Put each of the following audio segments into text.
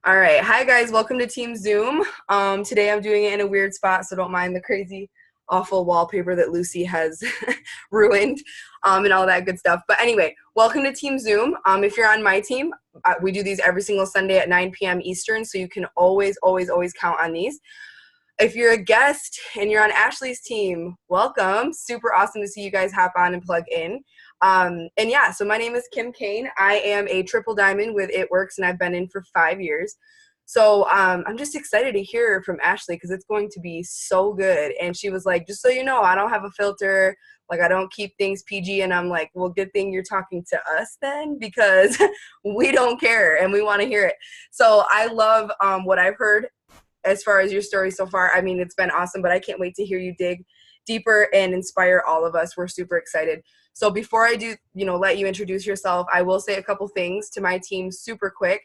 All right. Hi, guys. Welcome to Team Zoom. Today I'm doing it in a weird spot, so don't mind the crazy, awful wallpaper that Lucy has ruined and all that good stuff. But anyway, welcome to Team Zoom. If you're on my team, we do these every single Sunday at 9 p.m. Eastern, so you can always count on these. If you're a guest and you're on Ashley's team, welcome. Super awesome to see you guys hop on and plug in. And yeah, so my name is Kim Kane. I am a triple diamond with It Works, and I've been in for 5 years. So I'm just excited to hear from Ashley because it's going to be so good. And she was like, just so you know, I don't have a filter. Like, I don't keep things PG. And I'm like, well, good thing you're talking to us then, because we don't care and we want to hear it. So I love what I've heard as far as your story so far. I mean, it's been awesome, but I can't wait to hear you dig deeper and inspire all of us. We're super excited. So before I do, let you introduce yourself, I will say a couple things to my team super quick.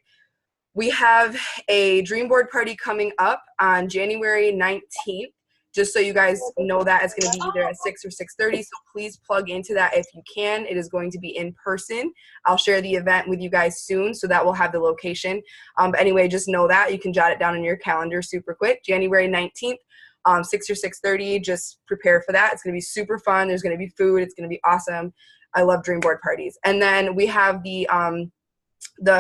We have a dream board party coming up on January 19th. Just so you guys know that it's going to be either at 6 or 6:30. So please plug into that if you can. It is going to be in person. I'll share the event with you guys soon, so that will have the location. But anyway, just know that. You can jot it down in your calendar super quick. January 19th, 6 or 6:30. Just prepare for that. It's going to be super fun. There's going to be food. It's going to be awesome. I love dream board parties. And then we have the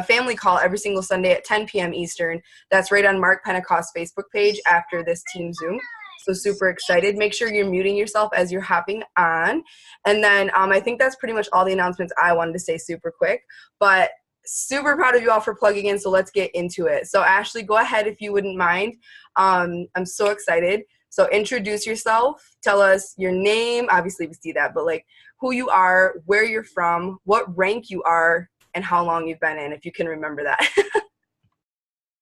family call every single Sunday at 10 p.m. Eastern. That's right on Mark Pentecost's Facebook page after this Team Zoom. So super excited. Make sure you're muting yourself as you're hopping on. And then I think that's pretty much all the announcements I wanted to say super quick. But super proud of you all for plugging in, so let's get into it. So Ashley, go ahead if you wouldn't mind. I'm so excited. So introduce yourself. Tell us your name. Obviously, we see that, but like who you are, where you're from, what rank you are, and how long you've been in, if you can remember that.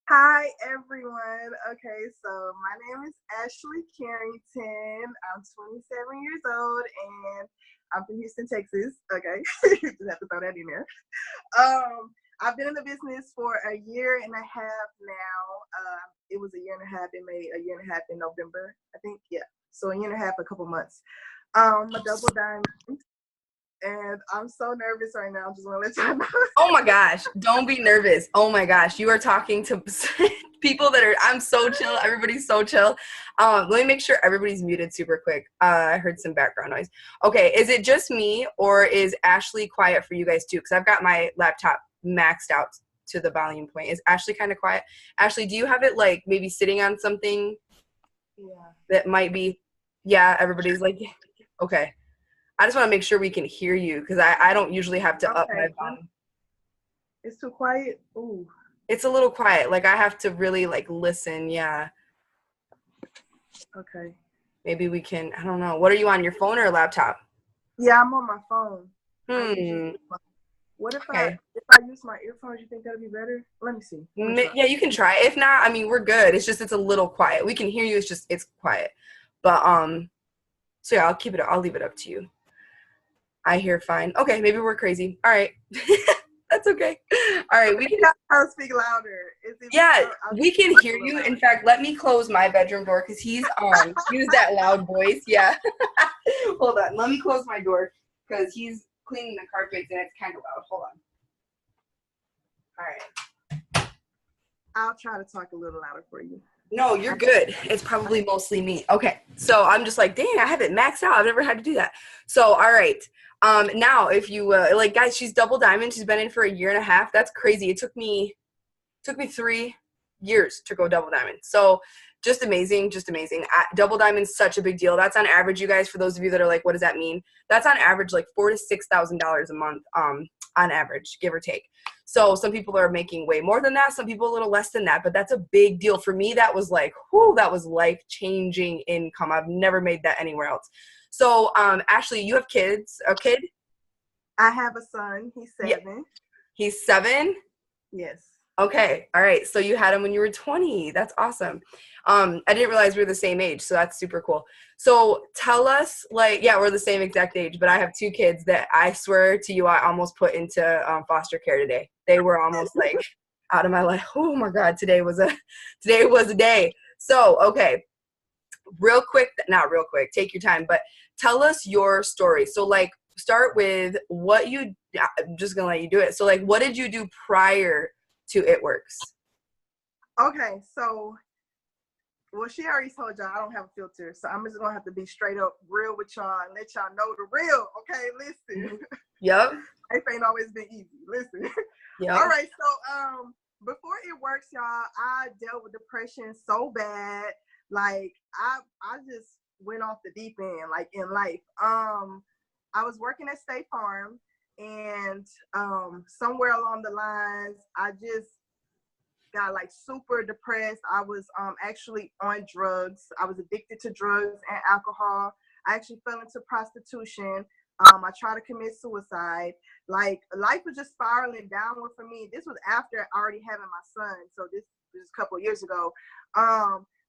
Hi, everyone. Okay, so my name is Ashley Carrington. I'm 27 years old, and I'm from Houston, Texas. Okay, just have to throw that in there. I've been in the business for a year and a half now. It was a year and a half in May, a year and a half in November, I think. Yeah, so a year and a half, a couple months. A double diamond. And I'm so nervous right now. I just want to let y'all know. Oh my gosh, don't be nervous. Oh my gosh, you are talking to people that are, I'm so chill. Everybody's so chill. Let me make sure everybody's muted super quick. I heard some background noise. Okay, is it just me or is Ashley quiet for you guys too? Because I've got my laptop maxed out to the volume point. Is Ashley kind of quiet? Ashley, do you have it like maybe sitting on something? Yeah. That might be, yeah, everybody's like, okay. I just want to make sure we can hear you because I don't usually have to up my volume. It's too quiet? Ooh. It's a little quiet. Like I have to really like listen. Yeah. Okay. Maybe we can, I don't know. What are you on, your phone or a laptop? Yeah, I'm on my phone. What if I use my earphones? You think that'll be better? Let me see. Yeah, you can try. If not, I mean, we're good. It's just, it's a little quiet. We can hear you. It's just, it's quiet. But, so yeah, I'll leave it up to you. I hear fine. Okay, maybe we're crazy. All right. That's okay. All right, we can speak louder. Yeah, we can hear you. In fact, let me close my bedroom door because he's use that loud voice. Yeah. Hold on. Let me close my door because he's cleaning the carpets and it's kind of loud. Hold on. All right. I'll try to talk a little louder for you. No, you're good. It's probably mostly me. Okay. So I'm just like, dang, I have it maxed out. I've never had to do that. So, all right. Now, if you like, guys, she's double diamond. She's been in for a year and a half. That's crazy. It took me 3 years to go double diamond. So just amazing, just amazing. Double diamond's such a big deal. That's on average, you guys, for those of you that are like, what does that mean? That's on average like $4,000 to $6,000 a month, on average, give or take. So some people are making way more than that. Some people a little less than that, but that's a big deal. For me, that was like, whoo, that was life-changing income. I've never made that anywhere else. So, Ashley, you have kids, a kid? I have a son. He's 7. Yeah. He's 7? Yes. Okay. All right. So you had him when you were 20. That's awesome. I didn't realize we were the same age. So that's super cool. So tell us, like, yeah, we're the same exact age, but I have 2 kids that I swear to you, I almost put into foster care today. They were almost like out of my life. Oh my God. Today was a day. So, okay. Real quick, not real quick, take your time, but tell us your story. So like, start with I'm just going to let you do it. So like, what did you do prior to It Works? Okay, so well, she already told y'all I don't have a filter, so I'm just gonna have to be straight up real with y'all and let y'all know the real. Okay, listen. Yep. Life ain't always been easy. Listen. Yep. All right, so before it works, y'all, I dealt with depression so bad. Like I just went off the deep end, like in life. I was working at State Farm, and somewhere along the lines, I just got like super depressed. I was actually on drugs. I was addicted to drugs and alcohol. I actually fell into prostitution. I tried to commit suicide. Like life was just spiraling downward for me. This was after already having my son. So this was a couple of years ago.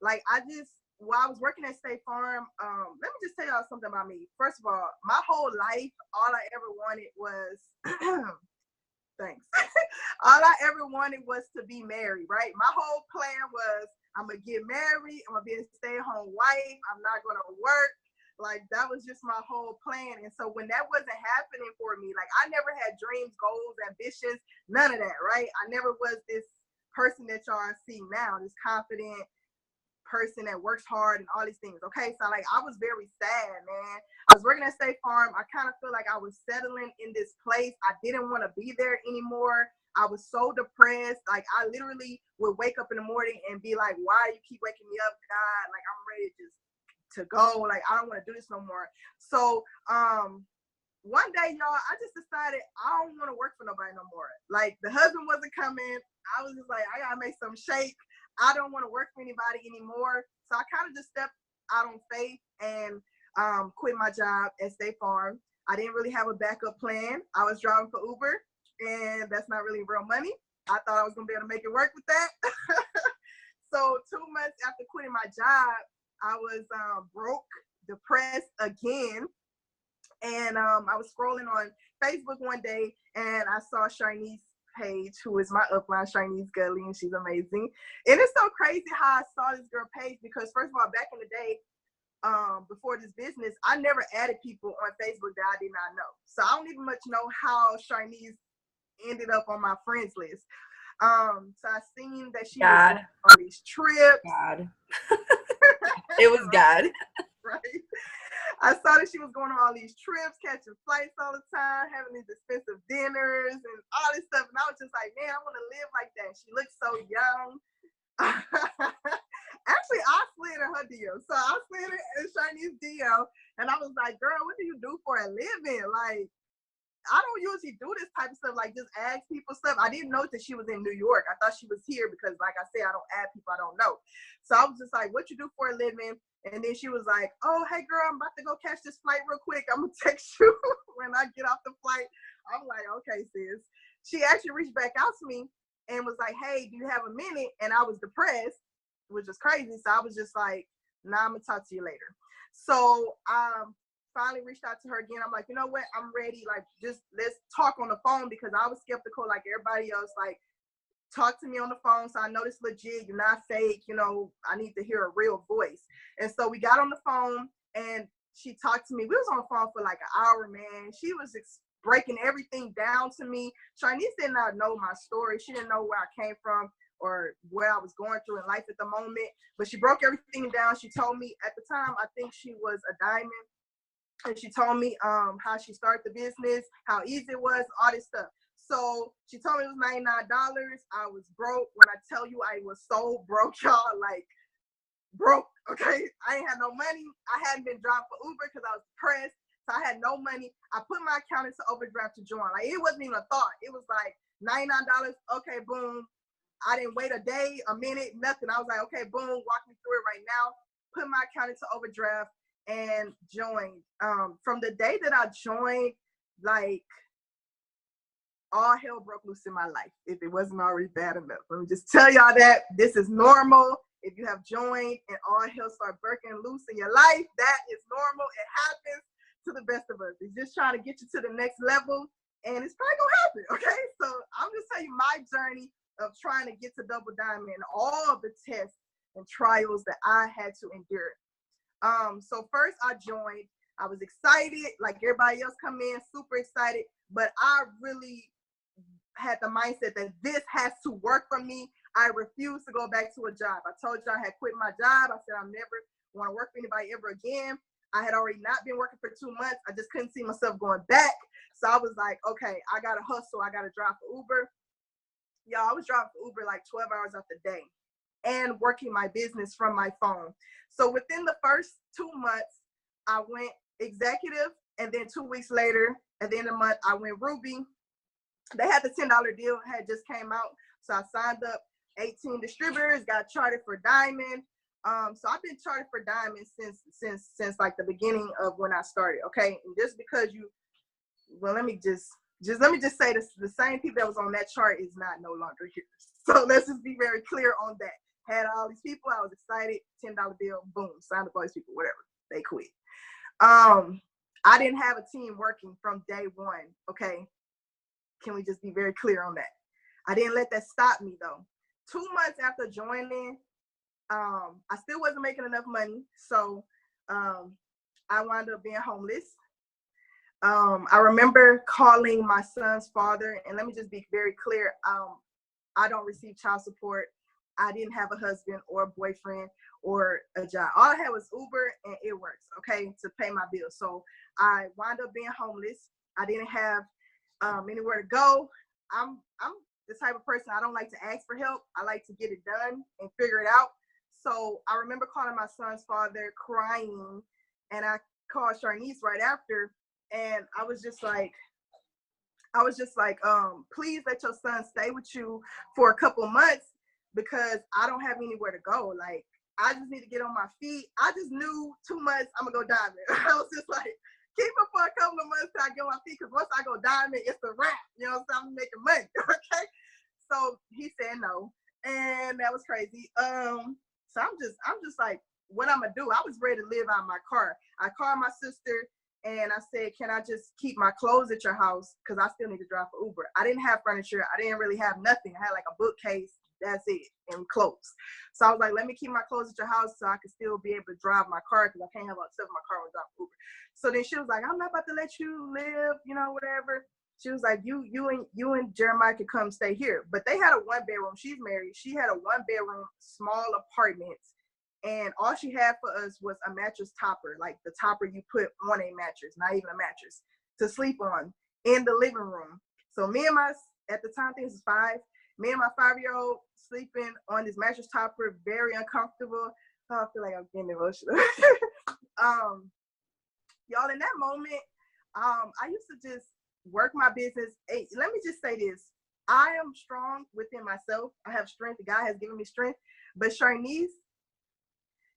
Like I just while I was working at State Farm, let me just tell y'all something about me. First of all, my whole life, all I ever wanted was thanks. All I ever wanted was to be married, right? My whole plan was I'm gonna get married, I'm gonna be a stay-at-home wife, I'm not gonna work. Like that was just my whole plan. And so when that wasn't happening for me, like I never had dreams, goals, ambitions, none of that, right? I never was this person that y'all see now, this confident person that works hard and all these things. Okay, so like I was very sad, man. I was working at State Farm. I kind of feel like I was settling in this place. I didn't want to be there anymore. I was so depressed. Like I literally would wake up in the morning and be like, why do you keep waking me up, God? Like I'm ready to go. Like I don't want to do this no more. So one day, y'all, I just decided I don't want to work for nobody no more. Like the husband wasn't coming. I was just like, I gotta make some shake. I don't want to work for anybody anymore. So I kind of just stepped out on faith and quit my job at State Farm. I didn't really have a backup plan. I was driving for Uber, and that's not really real money. I thought I was gonna be able to make it work with that. So 2 months after quitting my job, I was broke, depressed again. And I was scrolling on Facebook one day, and I saw Sharnice page, who is my upline, Sharnice Gully, and she's amazing. And it's so crazy how I saw this girl page because, first of all, back in the day, before this business, I never added people on Facebook that I did not know. So I don't even much know how Sharnice ended up on my friends list. So I seen that she was going on these trips. God. It was God. Right. I saw that she was going on all these trips, catching flights all the time, having these expensive dinners and all this stuff. And I was just like, man, I want to live like that. She looked so young. Actually, I slid in her DM. So I slid in Shanice's DM, and I was like, girl, what do you do for a living? Like, I don't usually do this type of stuff, like just ask people stuff. I didn't know that she was in New York. I thought she was here because, like I said, I don't add people I don't know. So I was just like, what you do for a living? And then she was like, oh, hey, girl, I'm about to go catch this flight real quick. I'm going to text you when I get off the flight. I'm like, okay, sis. She actually reached back out to me and was like, hey, do you have a minute? And I was depressed, which is crazy. So I was just like, nah, I'm going to talk to you later. So finally reached out to her again. I'm like, you know what? I'm ready. Like, just let's talk on the phone because I was skeptical like everybody else. Like, talk to me on the phone so I know it's legit. You're not fake. You know, I need to hear a real voice. And so we got on the phone and she talked to me. We was on the phone for like an hour, man. She was breaking everything down to me. Sharnice did not know my story. She didn't know where I came from or where I was going through in life at the moment. But she broke everything down. She told me at the time, I think she was a diamond. And she told me how she started the business, how easy it was, all this stuff. So she told me it was $99. I was broke. When I tell you I was so broke, y'all, like broke, okay? I ain't had no money. I hadn't been driving for Uber because I was depressed. So I had no money. I put my account into overdraft to join. Like it wasn't even a thought. It was like $99. Okay, boom. I didn't wait a day, a minute, nothing. I was like, okay, boom, walk me through it right now. Put my account into overdraft and joined. From the day that I joined, like all hell broke loose in my life. If it wasn't already bad enough, let me just tell y'all that this is normal. If you have joined and all hell start breaking loose in your life, that is normal. It happens to the best of us. It's just trying to get you to the next level, and it's probably gonna happen. Okay, so I'm just telling you my journey of trying to get to Double Diamond, all of the tests and trials that I had to endure. So first I joined. I was excited, like everybody else come in, super excited, but I really had the mindset that this has to work for me. I refused to go back to a job. I told you I had quit my job. I said I never want to work for anybody ever again. I had already not been working for 2 months. I just couldn't see myself going back. So I was like, okay, I got to hustle. I got to drive for Uber. Y'all, I was driving for Uber like 12 hours out the day and working my business from my phone. So within the first 2 months, I went executive. And then 2 weeks later, at the end of the month, I went Ruby. They had the $10 deal had just came out. So I signed up 18 distributors, got chartered for Diamond. So I've been chartered for Diamond since like the beginning of when I started. Okay, and just because let me just say this: the same people that was on that chart is not no longer here. So let's just be very clear on that. Had all these people, I was excited. $10 deal, boom, signed up all these people. Whatever, they quit. I didn't have a team working from day one. Okay, can we just be very clear on that? I didn't let that stop me though. 2 months after joining, I still wasn't making enough money. So I wound up being homeless. I remember calling my son's father, and let me just be very clear. I don't receive child support. I didn't have a husband or a boyfriend or a job. All I had was Uber and It Works, okay, to pay my bills. So I wound up being homeless. I didn't have anywhere to go. I'm the type of person, I don't like to ask for help. I like to get it done and figure it out. So I remember calling my son's father crying, and I called Sharnice right after, and I was just like, please let your son stay with you for a couple months because I don't have anywhere to go. Like, I just need to get on my feet. I just knew 2 months I'm gonna go Diamond. I was just like, keep it for a couple of months till I get on my feet, because once I go Diamond, it's a wrap. You know what I'm saying? I'm making money. Okay. So he said no, and that was crazy. So I'm just like, what I'm gonna do? I was ready to live out of my car. I called my sister and I said, can I just keep my clothes at your house? Because I still need to drive for Uber. I didn't have furniture. I didn't really have nothing. I had like a bookcase. That's it, and clothes. So I was like, let me keep my clothes at your house so I can still be able to drive my car, because I can't have stuff in my car when I drive Uber. So then she was like, I'm not about to let you live, whatever. She was like, you and Jeremiah could come stay here. But they had a 1-bedroom. She's married. She had a 1-bedroom, small apartment. And all she had for us was a mattress topper, like the topper you put on a mattress, not even a mattress, to sleep on in the living room. So at the time, I think it was 5, me and my 5-year-old sleeping on this mattress topper, very uncomfortable. Oh, I feel like I'm getting emotional. Y'all, in that moment, I used to just work my business. Hey, let me just say this. I am strong within myself. I have strength. God has given me strength. But Sharnice,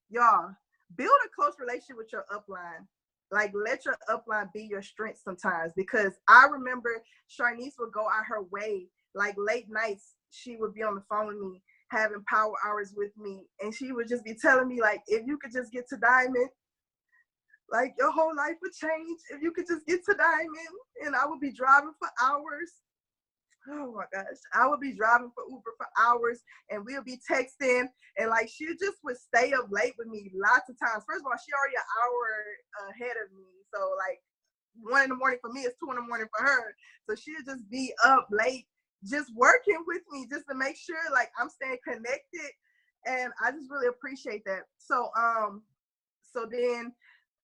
y'all, build a close relationship with your upline. Like, let your upline be your strength sometimes, because I remember Sharnice would go out her way, like late nights, she would be on the phone with me, having power hours with me, and she would just be telling me, like, if you could just get to Diamond, like, your whole life would change if you could just get to Diamond. And I would be driving for hours. Oh my gosh. I would be driving for Uber for hours, and we'll be texting, and like, she just would stay up late with me lots of times. First of all, she already an hour ahead of me. So like 1 in the morning for me is 2 in the morning for her. So she'll just be up late, just working with me, just to make sure like I'm staying connected. And I just really appreciate that. So then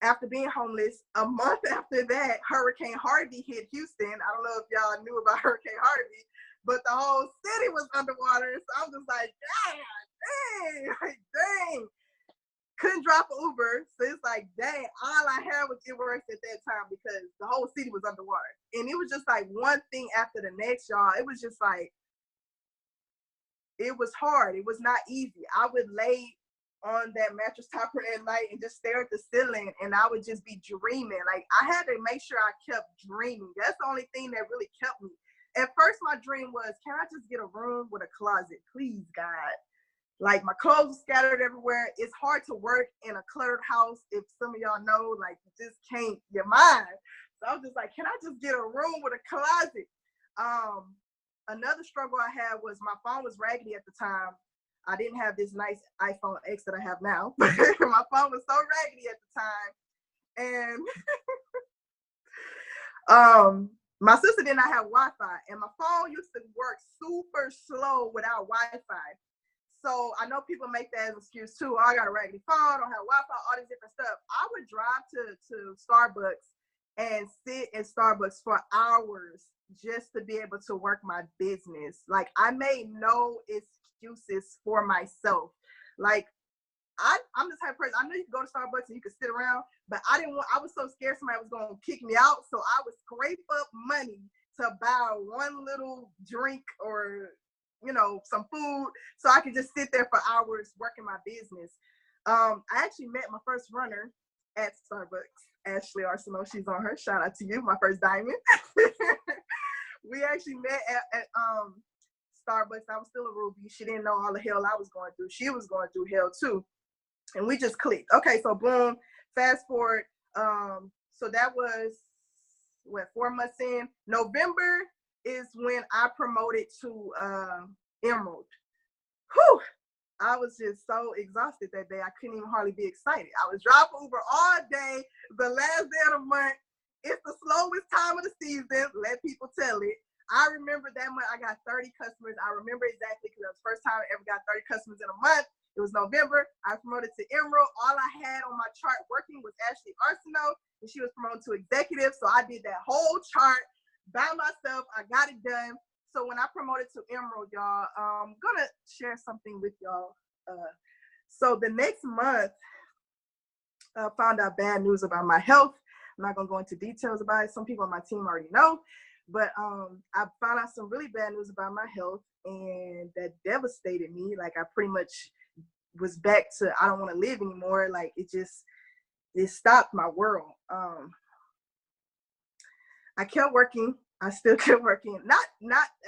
after being homeless, a month after that, Hurricane Harvey hit Houston. I don't know if y'all knew about Hurricane Harvey, but the whole city was underwater. So I'm just like, dang. Couldn't drop an Uber. So it's like, dang, all I had was It Works at that time, because the whole city was underwater. And it was just like one thing after the next, y'all. It was just like, it was hard. It was not easy. I would lay on that mattress topper at night and just stare at the ceiling, and I would just be dreaming. Like, I had to make sure I kept dreaming. That's the only thing that really kept me. At first, my dream was, can I just get a room with a closet? Please, God. Like, my clothes scattered everywhere. It's hard to work in a cluttered house. If some of y'all know, like, you just can't, your mind. So I was just like, can I just get a room with a closet? Another struggle I had was my phone was raggedy at the time. I didn't have this nice iPhone X that I have now. My phone was so raggedy at the time. And my sister did not have Wi-Fi, and my phone used to work super slow without Wi-Fi. So I know people make that as an excuse too. Oh, I got a raggedy phone, I don't have Wi-Fi, all this different stuff. I would drive to Starbucks and sit in Starbucks for hours just to be able to work my business. Like, I made no excuses for myself. Like, I'm the type of person, I know you can go to Starbucks and you can sit around, but I was so scared somebody was going to kick me out. So I would scrape up money to buy one little drink or, you know, some food so I could just sit there for hours working my business. I actually met my first runner at Starbucks, Ashley Arsenal. She's on her. Shout out to you, my first diamond. We actually met at Starbucks. I was still a Ruby. She didn't know all the hell I was going through. She was going through hell too. And we just clicked. Okay, so boom, fast forward. So that was, 4 months in. November is when I promoted to Emerald. Whew! I was just so exhausted that day. I couldn't even hardly be excited. I was driving Uber all day. The last day of the month. It's the slowest time of the season. Let people tell it. I remember that month I got 30 customers. I remember exactly because it was the first time I ever got 30 customers in a month. It was November. I promoted to Emerald. All I had on my chart working was Ashley Arsenault, and she was promoted to executive. So I did that whole chart by myself. I got it done. So when I promoted to Emerald, y'all, I'm gonna share something with y'all. So the next month, I found out bad news about my health. I'm not gonna go into details about it. Some people on my team already know, but I found out some really bad news about my health, and that devastated me. Like, I pretty much was back to I don't want to live anymore. Like, it stopped my world. I kept working. I still kept working. Not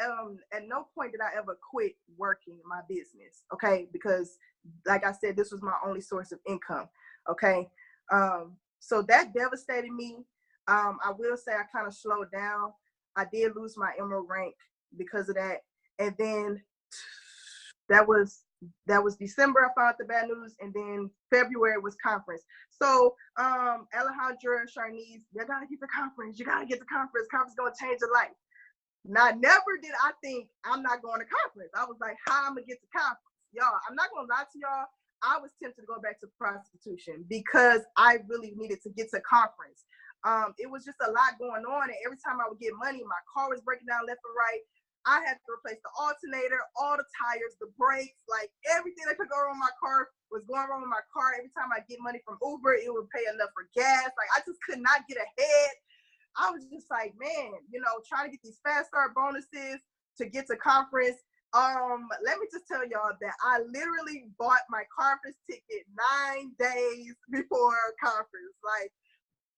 at no point did I ever quit working my business. Okay, because like I said, this was my only source of income. Okay, so that devastated me. I will say I kind of slowed down. I did lose my emerald rank because of that, and then that was December. I found out the bad news, and then February was conference. So Alejandra, Charnice, you gotta get the conference. You gotta get the conference. Conference gonna change your life. Now, never did I think I'm not going to conference. I was like, how I'm gonna get to conference? Y'all, I'm not gonna lie to y'all. I was tempted to go back to prostitution because I really needed to get to conference. It was just a lot going on, and every time I would get money, my car was breaking down left and right. I had to replace the alternator, all the tires, the brakes, like everything that could go wrong with my car was going wrong with my car. Every time I get money from Uber, it would pay enough for gas. Like, I just could not get ahead. I was just like, man, you know, trying to get these fast start bonuses to get to conference. Let me just tell y'all that I literally bought my conference ticket 9 days before conference. Like,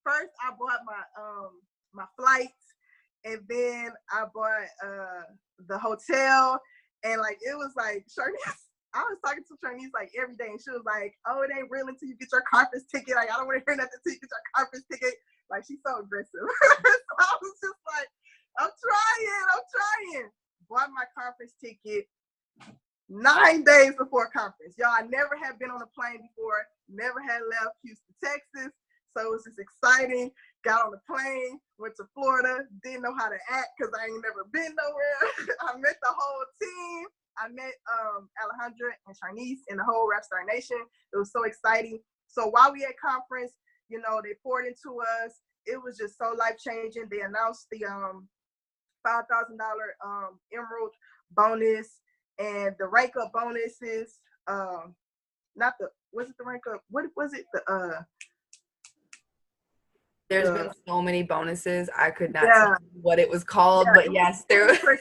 first I bought my flights, and then I bought the hotel, and like, it was like, Charnice, I was talking to Charnice like every day, and she was like, oh, it ain't real until you get your conference ticket. Like, I don't want to hear nothing until you get your conference ticket. Like, she's so aggressive. So I was just like, I'm trying. Bought my conference ticket 9 days before conference. Y'all, I never had been on a plane before, never had left Houston, Texas. So it was just exciting. Got on the plane, went to Florida, didn't know how to act because I ain't never been nowhere. I met the whole team. I met Alejandra and Charnice and the whole Rapstar Nation. It was so exciting. So while we at conference, you know, they poured into us. It was just so life-changing. They announced the $5,000 Emerald bonus and the rank up bonuses. Was it the rank up? What was it? There's been so many bonuses. I could not tell what it was called, but yes, there was 20%,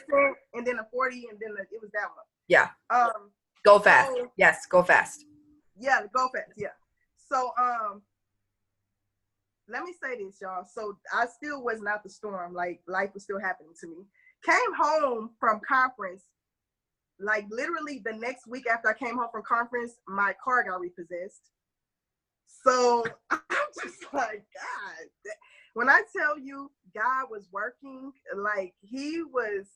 and then a 40, and then it was that one. Yeah. Go fast. So, yes, go fast. Yeah, go fast. Yeah. So let me say this, y'all. So I still wasn't out the storm. Like, life was still happening to me. Came home from conference. Like, literally the next week after I came home from conference, my car got repossessed. So I'm just like, God, when I tell you God was working, like, he was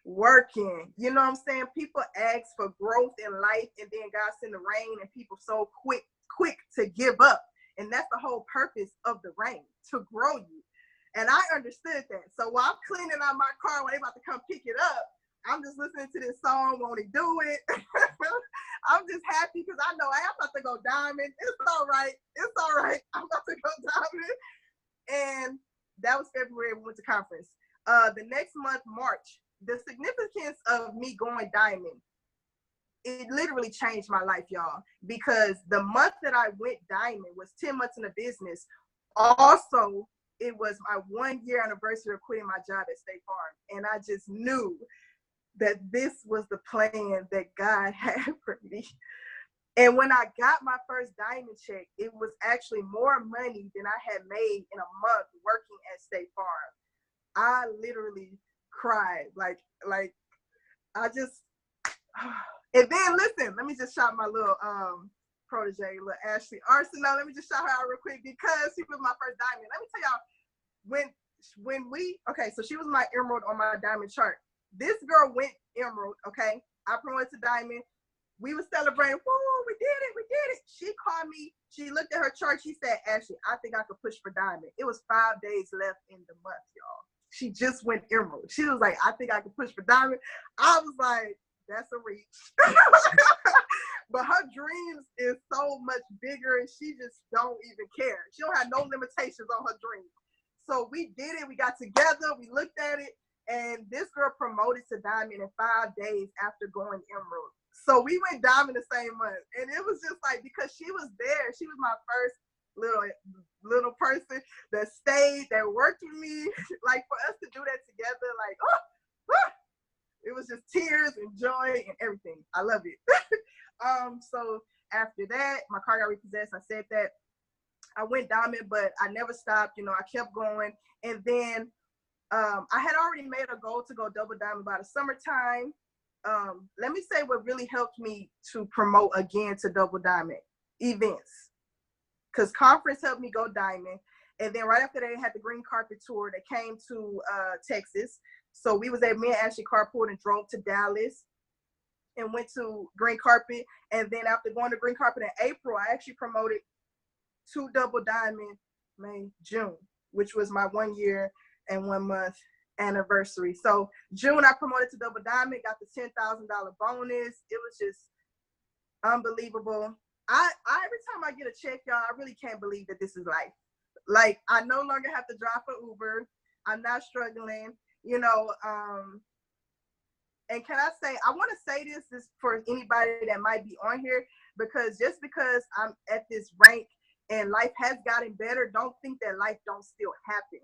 working. You know what I'm saying? People ask for growth in life, and then God send the rain, and people so quick to give up. And that's the whole purpose of the rain, to grow you. And I understood that. So while I'm cleaning out my car when they about to come pick it up, I'm just listening to this song, Won't He Do It? just happy because I know I'm about to go diamond. It's all right. It's all right. I'm about to go diamond. And that was February. We went to conference. The next month, March, the significance of me going diamond, it literally changed my life, y'all, because the month that I went diamond was 10 months in the business. Also, it was my 1 year anniversary of quitting my job at State Farm. And I just knew that this was the plan that God had for me. And when I got my first diamond check, it was actually more money than I had made in a month working at State Farm. I literally cried. Like I just, and then listen, let me just shout my little protege, little Ashley Arsenal. Let me just shout her out real quick because she was my first diamond. Let me tell y'all, when we, okay, so she was my emerald on my diamond chart. This girl went emerald, okay? I promoted to diamond. We were celebrating, woo, we did it. She called me, she looked at her chart, she said, Ashley, I think I could push for diamond. It was 5 days left in the month, y'all. She just went emerald. She was like, I think I could push for diamond. I was like, that's a reach. But her dreams is so much bigger and she just don't even care. She don't have no limitations on her dreams. So we did it, we got together, we looked at it, and this girl promoted to diamond in 5 days after going emerald. So we went diamond the same month. And it was just like, because she was there, she was my first little person that stayed, that worked with me. Like for us to do that together, like, it was just tears and joy and everything. I love it. So after that, my car got repossessed. I said that. I went diamond, but I never stopped. You know, I kept going. And then I had already made a goal to go double diamond by the summertime. Let me say what really helped me to promote again to double diamond events. Because conference helped me go diamond. And then right after that, they had the green carpet tour that came to Texas. So we was at, me and Ashley carpooled and drove to Dallas and went to green carpet. And then after going to green carpet in April, I actually promoted to double diamond May, June, which was my 1 year and 1 month anniversary. So June, I promoted to double diamond, got the $10,000 bonus. It was just unbelievable. I every time I get a check, y'all, I really can't believe that this is life. Like, I no longer have to drive for Uber. I'm not struggling, you know. And can I say, I want to say this for anybody that might be on here, because just because I'm at this rank and life has gotten better, don't think that life don't still happen.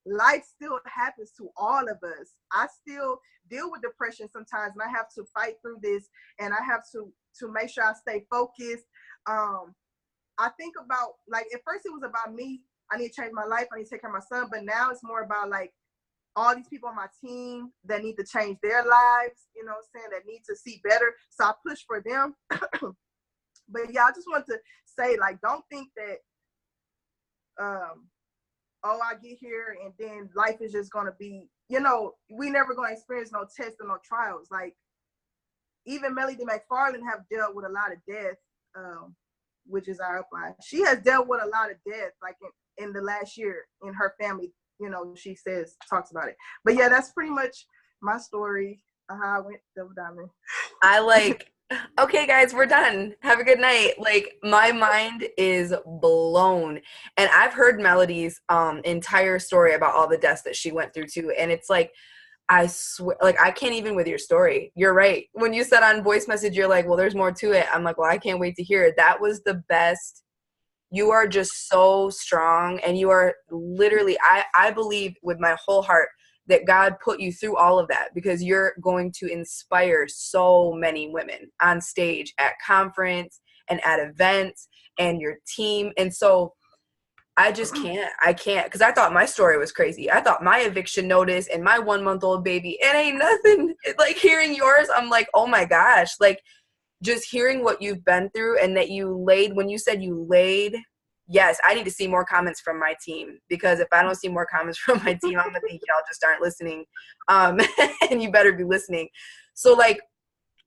Life still happens to all of us. I still deal with depression sometimes, and I have to fight through this, and I have to make sure I stay focused. I think about, like, at first it was about me. I need to change my life. I need to take care of my son. But now it's more about, like, all these people on my team that need to change their lives, you know what I'm saying, that need to see better. So I push for them. But yeah, I just want to say, like, don't think that, I get here and then life is just going to be, you know, we never going to experience no tests or no trials. Like, even Melody McFarland have dealt with a lot of death, which is our upline. She has dealt with a lot of death, like in the last year in her family. You know, she talks about it. But yeah, that's pretty much my story of how I went double diamond. Okay, guys, we're done. Have a good night. Like, my mind is blown. And I've heard Melody's entire story about all the deaths that she went through too. And it's like, I swear, like, I can't even with your story. You're right. When you said on voice message, you're like, well, there's more to it. I'm like, well, I can't wait to hear it. That was the best. You are just so strong. And you are literally, I believe with my whole heart that God put you through all of that, because you're going to inspire so many women on stage, at conference, and at events, and your team. And so I just can't. I can't, because I thought my story was crazy. I thought my eviction notice and my 1 month old baby, it ain't nothing. Like, hearing yours, I'm like, oh my gosh. Like, just hearing what you've been through, and that you laid, when you said you laid, yes, I need to see more comments from my team, because if I don't see more comments from my team, I'm gonna think y'all just aren't listening. And you better be listening. So, like,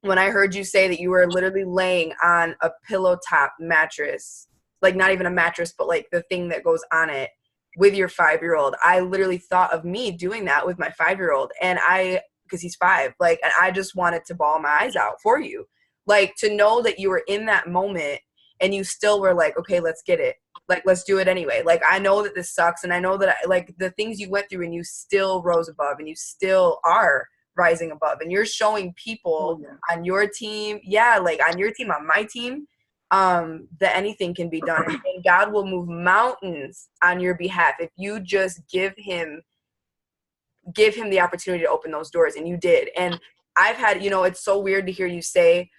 when I heard you say that you were literally laying on a pillow top mattress, like not even a mattress, but like the thing that goes on it, with your 5-year-old, I literally thought of me doing that with my 5-year-old, and because he's 5, like, and I just wanted to bawl my eyes out for you. Like, to know that you were in that moment and you still were like, okay, let's get it. Like, let's do it anyway. Like, I know that this sucks, and I know that like the things you went through, and you still rose above, and you still are rising above, and you're showing people on your team, like on your team, on my team, that anything can be done, and God will move mountains on your behalf if you just give him the opportunity to open those doors. And you did. And I've had, it's so weird to hear you say,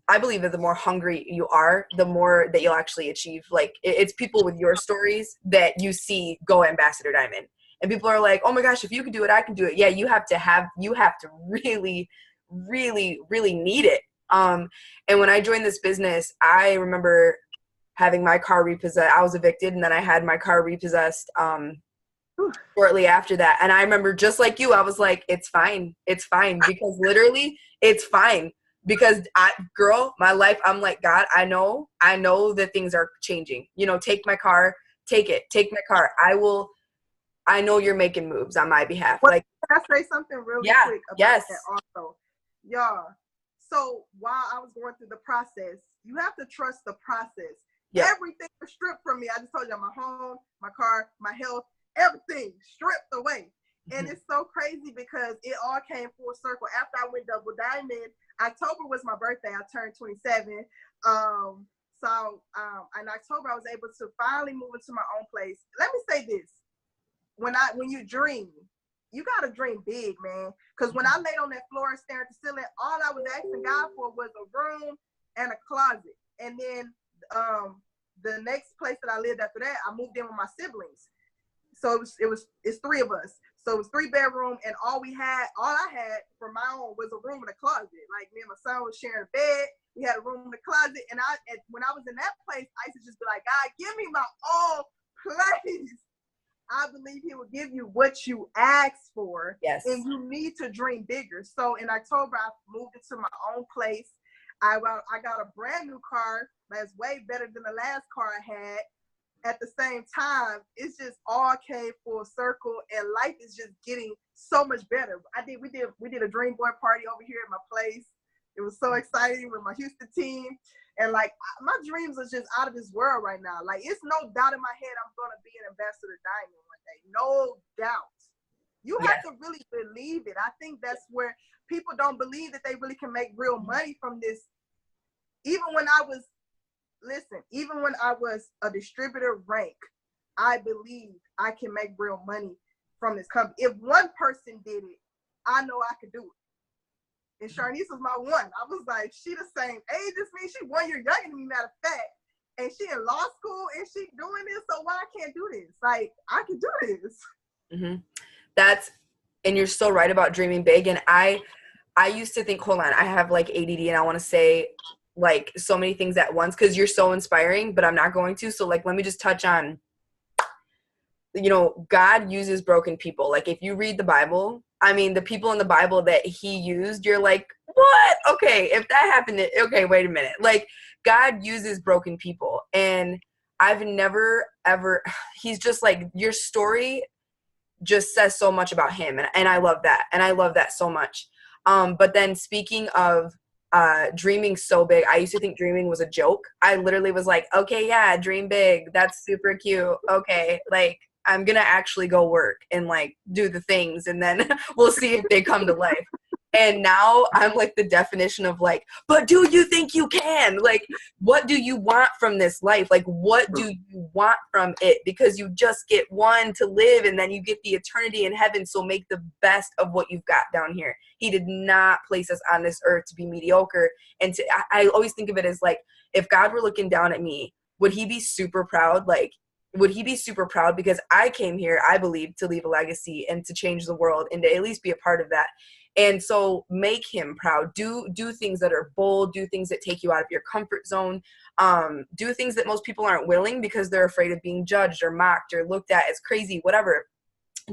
I believe that the more hungry you are, the more that you'll actually achieve. Like, it's people with your stories that you see go Ambassador Diamond, and people are like, oh my gosh, if you can do it, I can do it. Yeah, you have to really, really, really need it. And when I joined this business, I remember having my car repossessed. I was evicted, and then I had my car repossessed shortly after that. And I remember, just like you, I was like, it's fine, because literally it's fine. Because my life, I'm like, God, I know that things are changing. Take my car, take my car. I know you're making moves on my behalf. Well, like, can I say something really quick about that also? Y'all, so while I was going through the process, you have to trust the process. Yeah. Everything was stripped from me. I just told you, my home, my car, my health, everything stripped away. And it's so crazy because it all came full circle. After I went double diamond, October was my birthday. I turned 27. So in October, I was able to finally move into my own place. Let me say this. When you dream, you got to dream big, man. Because when I laid on that floor and stared at the ceiling, all I was asking God for was a room and a closet. And then the next place that I lived after that, I moved in with my siblings. So it's three of us. So it was 3-bedroom, and all I had for my own was a room and a closet. Like, me and my son was sharing a bed. We had a room and a closet. And when I was in that place, I used to just be like, God, give me my own place. I believe he will give you what you ask for. Yes. And you need to dream bigger. So in October, I moved into my own place. I got a brand new car that's way better than the last car I had. At the same time, it's just all came full circle, and life is just getting so much better. We did a Dream Boy party over here at my place. It was so exciting with my Houston team, and like, my dreams are just out of this world right now. Like, it's no doubt in my head I'm gonna be an Ambassador Diamond one day, no doubt. You have to really believe it. I think that's where people don't believe that they really can make real money from this. Even when I was a distributor rank, I believe I can make real money from this company. If one person did it, I know I could do it. And Sharnice was my one. I was like, she the same age as me. She 1 year younger than me, matter of fact. And she in law school, and she doing this, so why I can't do this? Like, I can do this. Mm-hmm. And you're so right about dreaming big. And I used to think, hold on, I have like ADD, and I want to say like so many things at once because you're so inspiring, but I'm not going to. So like, let me just touch on, God uses broken people. Like, if you read the Bible, I mean, the people in the Bible that he used, you're like, what? Okay, if that happened, okay, wait a minute. Like, God uses broken people. And I've never, ever, he's just like, your story just says so much about him. And I love that. And I love that so much. But then speaking of dreaming so big, I used to think dreaming was a joke. I literally was like, okay, yeah, dream big. That's super cute. Okay, like, I'm gonna actually go work and like do the things, and then we'll see if they come to life. And now I'm like the definition of like, but do you think you can? Like, what do you want from this life? Like, what do you want from it? Because you just get one to live, and then you get the eternity in heaven. So make the best of what you've got down here. He did not place us on this earth to be mediocre. And I always think of it as like, if God were looking down at me, would he be super proud? Like, would he be super proud? Because I came here, I believe, to leave a legacy and to change the world and to at least be a part of that. And so make him proud. Do things that are bold. Do things that take you out of your comfort zone. Do things that most people aren't willing because they're afraid of being judged or mocked or looked at as crazy, whatever.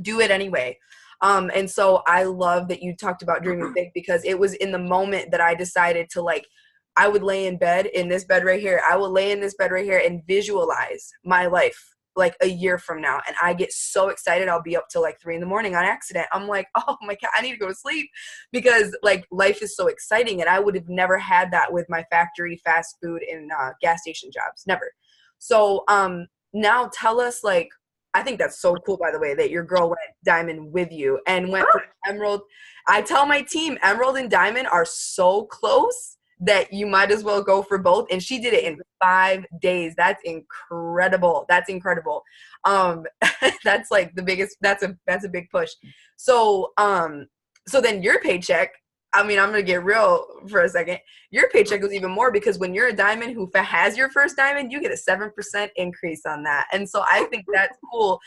Do it anyway. And so I love that you talked about dreaming big, because it was in the moment that I decided to, like, I would lay in bed, in this bed right here. I will lay in this bed right here and visualize my life like a year from now, and I get so excited I'll be up till like 3 a.m. on accident. I'm like, oh my God, I need to go to sleep, because like life is so exciting, and I would have never had that with my factory, fast food, and gas station jobs, never. So now tell us, like, I think that's so cool, by the way, that your girl went diamond with you and went from emerald. I tell my team, emerald and diamond are so close that you might as well go for both. And she did it in 5 days. That's incredible. That's incredible. That's like the biggest, that's a big push. So, so then your paycheck, I mean, I'm going to get real for a second. Your paycheck was even more, because when you're a diamond who has your first diamond, you get a 7% increase on that. And so I think that's cool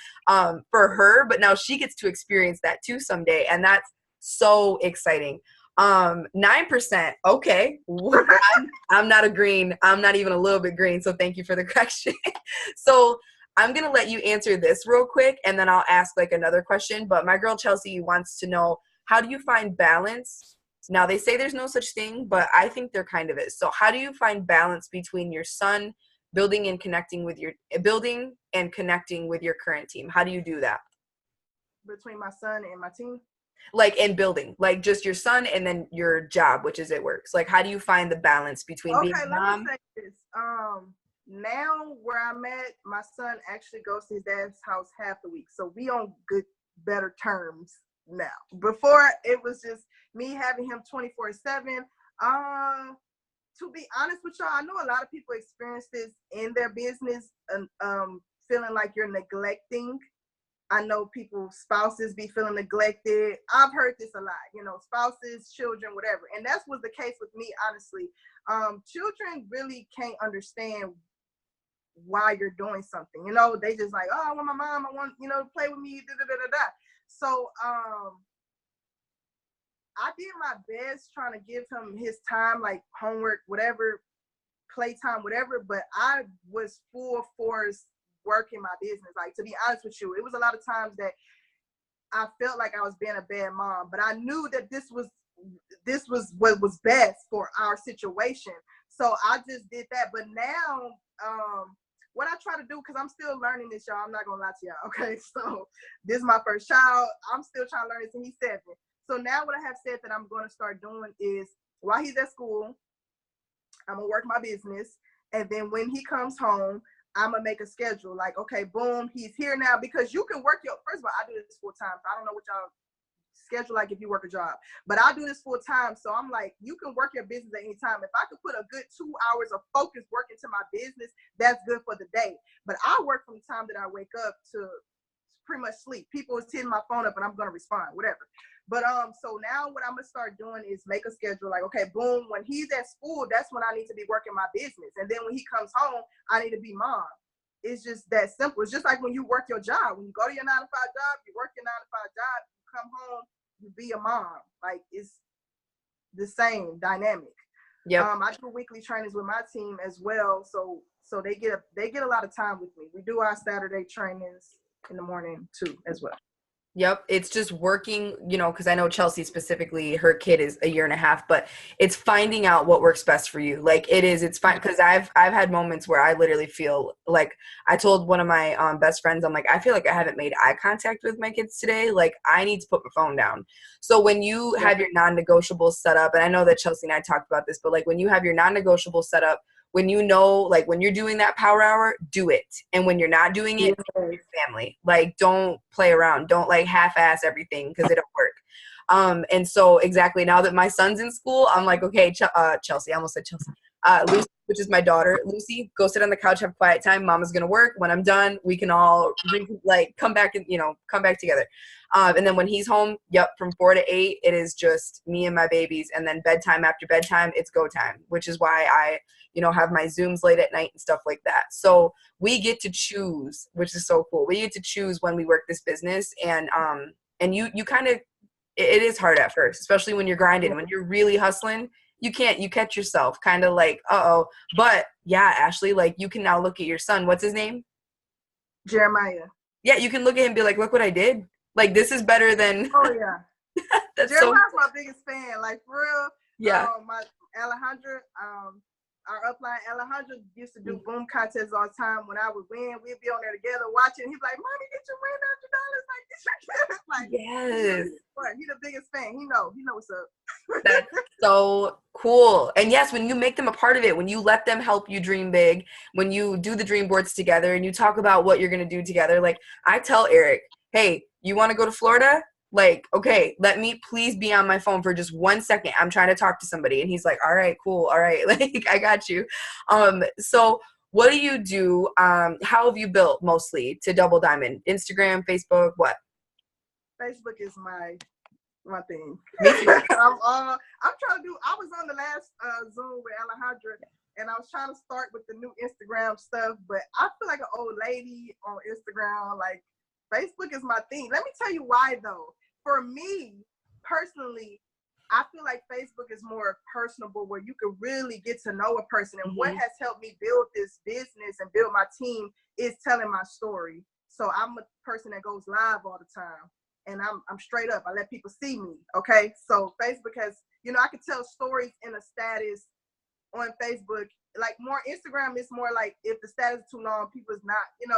for her, but now she gets to experience that too someday. And that's so exciting. 9%. Okay. I'm not a green. I'm not even a little bit green. So thank you for the correction. So I'm going to let you answer this real quick, and then I'll ask like another question. But my girl Chelsea wants to know, how do you find balance? Now, they say there's no such thing, but I think there kind of is. So how do you find balance between your son building and connecting with your current team? How do you do that? Between my son and my team? Like, in building, like just your son and then your job, which is it works. Like, how do you find the balance between being a mom? Let me say this. Now where I'm at, my son actually goes to his dad's house half the week. So we on better terms now. Before, it was just me having him 24/7. To be honest with y'all, I know a lot of people experience this in their business, and feeling like you're neglecting. I know spouses be feeling neglected. I've heard this a lot, spouses, children, whatever. And that was the case with me, honestly. Children really can't understand why you're doing something. They just like, oh, I want my mom. I want, to play with me. Da, da, da, da, da. So I did my best trying to give him his time, like homework, whatever, playtime, whatever. But I was full force working my business. Like, to be honest with you, it was a lot of times that I felt like I was being a bad mom, but I knew that this was what was best for our situation. So I just did that. But now, what I try to do, because I'm still learning this, y'all, I'm not gonna lie to y'all. Okay, so this is my first child. I'm still trying to learn this, and he's 7. So now what I have said that I'm going to start doing is, while he's at school, I'm gonna work my business, and then when he comes home, I'm gonna make a schedule. Like, okay, boom, he's here now, because you can work first of all, I do this full time. So I don't know what y'all schedule like if you work a job, but I do this full time. So I'm like, you can work your business at any time. If I could put a good 2 hours of focus work into my business, that's good for the day. But I work from the time that I wake up to pretty much sleep. People is hitting my phone up and I'm gonna respond, whatever. But so now what I'm gonna start doing is make a schedule. Like, okay, boom, when he's at school, that's when I need to be working my business. And then when he comes home, I need to be mom. It's just that simple. It's just like when you work your job. When you go to your 9-to-5 job, you work your 9-to-5 job, you come home, you be a mom. Like, it's the same dynamic. Yep. I do weekly trainings with my team as well. So they get a lot of time with me. We do our Saturday trainings in the morning too as well. Yep. It's just working, because I know Chelsea specifically, her kid is 1.5 years, but it's finding out what works best for you. Like, it's fine. Cause I've had moments where I literally feel like, I told one of my best friends, I'm like, I feel like I haven't made eye contact with my kids today. Like, I need to put my phone down. So when you have your non-negotiables set up, and I know that Chelsea and I talked about this, but like when you have your non-negotiables set up, when like when you're doing that power hour, do it. And when you're not doing it, your family, like, don't play around. Don't like half-ass everything, because it don't work. And so exactly, now that my son's in school, I'm like, okay, Chelsea, I almost said Chelsea. Lucy, which is my daughter, Lucy, go sit on the couch, have quiet time. Mama's gonna work. When I'm done, we can all come back and come back together. And then when he's home, from 4 to 8, it is just me and my babies. And then bedtime, after bedtime, it's go time, which is why I have my Zooms late at night and stuff like that. So we get to choose, which is so cool. We get to choose when we work this business, and you kind of, it is hard at first, especially when you're grinding, when you're really hustling. You catch yourself kind of like, but yeah, Ashley, like, you can now look at your son. What's his name? Jeremiah. Yeah, you can look at him and be like, look what I did. Like, this is better than. Oh yeah. That's Jeremiah's my biggest fan. Like, for real. Yeah. My Alejandra. our upline Alejandro used to do boom contests all the time. When I would win, we'd be on there together watching. He'd be like, "Mommy, did you win $100? Like, get your like." Yes. He's the biggest fan. He know what's up. That's so cool. And yes, when you make them a part of it, when you let them help you dream big, when you do the dream boards together and you talk about what you're going to do together, like I tell Eric, hey, you want to go to Florida? Like, okay, let me please be on my phone for just 1 second. I'm trying to talk to somebody. And he's like, all right, cool. All right. Like, I got you. So what do you do? How have you built mostly to Double Diamond? Instagram, Facebook, what? Facebook is my thing. Me too. I'm trying to do. I was on the last Zoom with Alejandra, and I was trying to start with the new Instagram stuff, but I feel like an old lady on Instagram. Like Facebook is my thing. Let me tell you why though. For me personally, I feel like Facebook is more personable, where you can really get to know a person. And what has helped me build this business and build my team is telling my story. So I'm a person that goes live all the time. And I'm straight up. I let people see me. Okay. So Facebook has, I can tell stories in a status on Facebook. Like more Instagram is more like if the status is too long, people is not,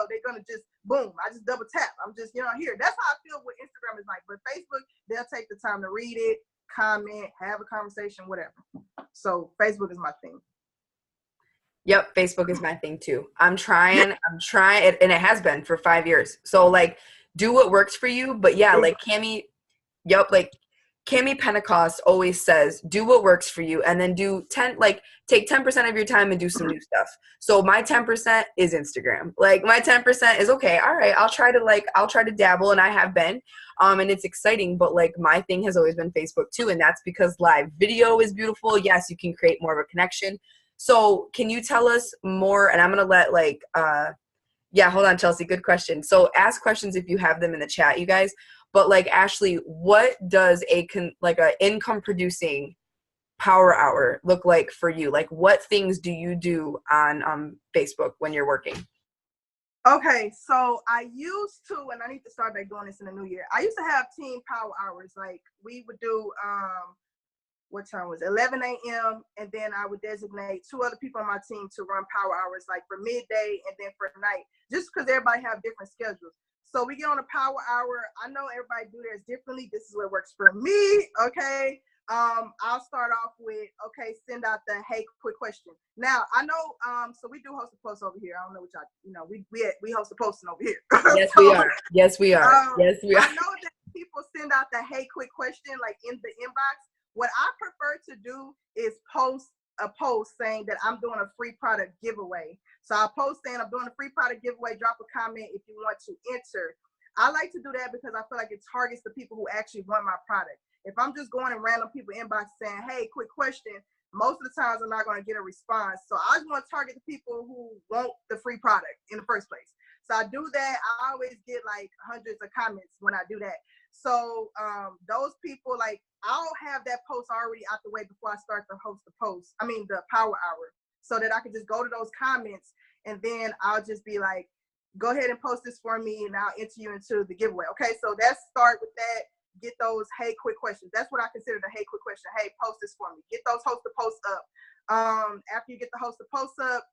they're gonna just boom. I just double tap. I'm just, here. That's how I feel what Instagram is like. But Facebook, they'll take the time to read it, comment, have a conversation, whatever. So Facebook is my thing. Yep, Facebook is my thing too. I'm trying, and it has been for 5 years. So like, do what works for you. But yeah, like Cami, like Cami Pentecost always says, do what works for you, and then take 10% of your time and do some new stuff. So my 10% is Instagram. Like my 10% is okay. All right, I'll try to dabble, and I have been, and it's exciting. But like my thing has always been Facebook too, and that's because live video is beautiful. Yes, you can create more of a connection. So can you tell us more? And I'm gonna let yeah, hold on, Chelsea. Good question. So ask questions if you have them in the chat, you guys. But like Ashley, what does a income producing power hour look like for you? Like what things do you do on Facebook when you're working? Okay, so I used to, and I need to start back doing this in the new year. I used to have team power hours. Like we would do what time was it? 11 a.m. and then I would designate 2 other people on my team to run power hours, like for midday and then for night, just because everybody have different schedules. So we get on a power hour. I know everybody do theirs differently. This is what works for me. Okay. I'll start off with, send out the hey quick question. Now I know, so we do host a post over here. I don't know what y'all, we host a posting over here. Yes, we are. Yes, we are. Yes, we are. I know that people send out the hey quick question like in the inbox. What I prefer to do is post a post saying that I'm doing a free product giveaway. So I'll post saying I'm doing a free product giveaway. Drop a comment if you want to enter. I like to do that because I feel like it targets the people who actually want my product. If I'm just going in random people inbox saying, hey, quick question, most of the times I'm not going to get a response. So I just want to target the people who want the free product in the first place. So I do that. I always get like hundreds of comments when I do that. So those people, like, I'll have that post already out the way before I start to host the power hour, so that I can just go to those comments and then I'll just be like, go ahead and post this for me and I'll enter you into the giveaway. Okay, so let's start with that. Get those hey quick questions. That's what I consider the hey quick question. Hey, post this for me. Get those host the post up. After you get the host the post up,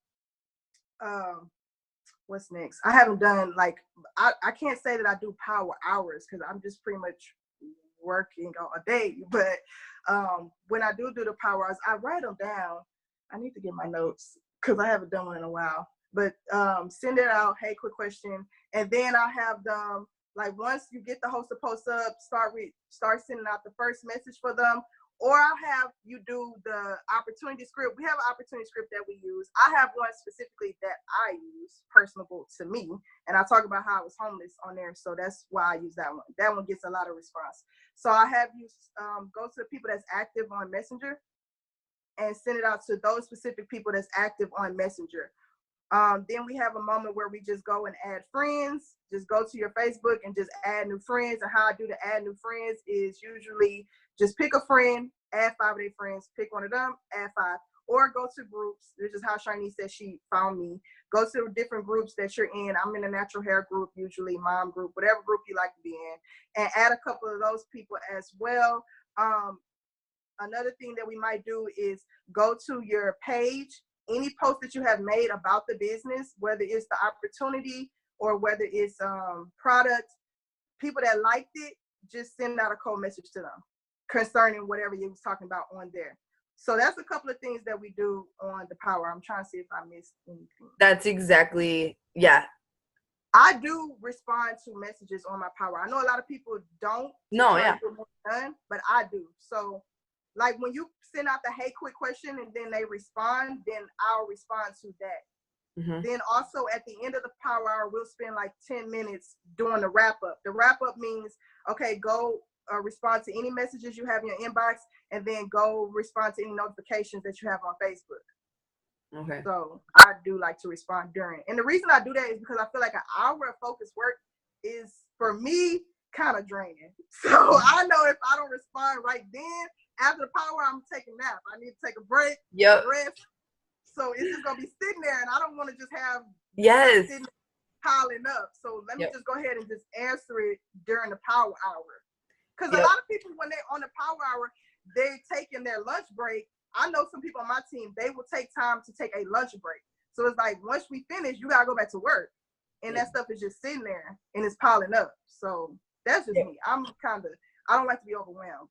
what's next? I haven't done I can't say that I do power hours because I'm just pretty much working all day. But when I do the power hours, I write them down. I need to get my notes because I haven't done one in a while. But send it out. Hey, quick question, and then I have them. Like once you get the host to post up, start sending out the first message for them. Or I'll have you do the opportunity script. We have an opportunity script that we use. I have one specifically that I use, personable to me. And I talk about how I was homeless on there. So that's why I use that one. That one gets a lot of response. So I have you go to the people that's active on Messenger and send it out to those specific people that's active on Messenger. Then we have a moment where we just go and add friends. Just go to your Facebook and just add new friends. And how I do to add new friends is usually just pick a friend, add 5 of their friends, pick one of them, add 5, or go to groups. This is how Shiny said she found me. Go to different groups that you're in. I'm in a natural hair group, usually mom group, whatever group you like to be in, and add a couple of those people as well. Another thing that we might do is go to your page any post that you have made about the business, whether it's the opportunity or whether it's product, people that liked it, just send out a cold message to them concerning whatever you was talking about on there. So that's a couple of things that we do on the Power. I'm trying to see if I missed anything. That's exactly, yeah. I do respond to messages on my Power. I know a lot of people don't. No, yeah. Done, but I do. So like when you send out the hey quick question and then they respond, then I'll respond to that. Mm-hmm. Then also at the end of the Power Hour, we'll spend like 10 minutes doing the wrap up. The wrap up means, okay, go respond to any messages you have in your inbox, and then go respond to any notifications that you have on Facebook. Okay. So I do like to respond during. And the reason I do that is because I feel like an hour of focused work is, for me, kind of draining. So I know if I don't respond right then, after the Power Hour, I'm taking a nap. I need to take a break, rest. So it's just going to be sitting there, and I don't want to just have sitting piling up. So let me just go ahead and just answer it during the Power Hour. Because a lot of people, when they're on the Power Hour, they're taking their lunch break. I know some people on my team, they will take time to take a lunch break. So it's like, once we finish, you got to go back to work. And that stuff is just sitting there and it's piling up. So that's just me. I don't like to be overwhelmed.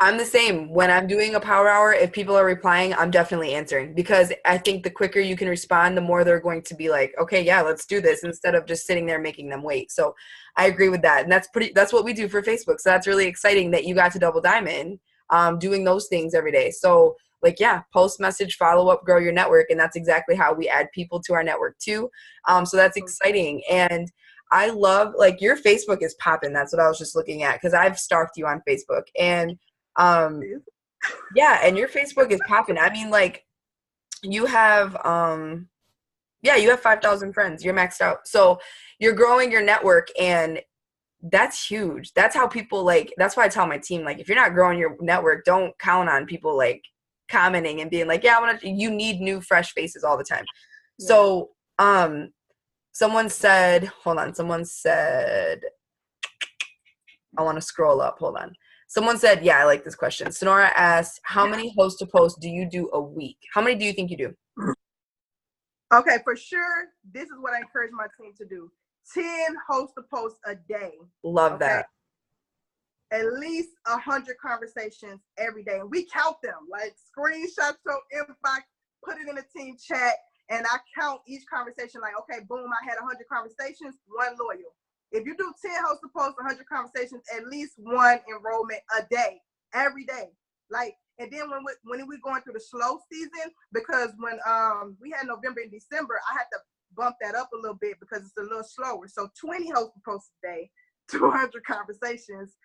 I'm the same. When I'm doing a Power Hour, if people are replying, I'm definitely answering, because I think the quicker you can respond, the more they're going to be like, okay, yeah, let's do this, instead of just sitting there making them wait. So I agree with that. And that's what we do for Facebook. So that's really exciting that you got to double diamond doing those things every day. So like, yeah, post, message, follow up, grow your network. And that's exactly how we add people to our network too. So that's exciting. And I love, like, your Facebook is popping. That's what I was just looking at, because I've stalked you on Facebook, and yeah, and your Facebook is popping. I mean, like, you have you have 5,000 friends. You're maxed out. So you're growing your network, and that's huge. That's how people, like, that's why I tell my team, like, if you're not growing your network, don't count on people like commenting and being like, yeah, you need new fresh faces all the time. Yeah. So someone said, I want to scroll up. Hold on. Someone said, yeah, I like this question. Sonora asked, how many host to post do you do a week? How many do you think you do? Okay, for sure. This is what I encourage my team to do. 10 host to post a day. Love that. At least 100 conversations every day. And we count them, like screenshots your inbox, put it in the team chat, and I count each conversation like, okay, boom, I had 100 conversations, one loyal. If you do 10 host to post, 100 conversations, at least one enrollment a day, every day. Like, and then when we're going through the slow season, because when we had November and December, I had to bump that up a little bit because it's a little slower. So 20 host to post a day, 200 conversations,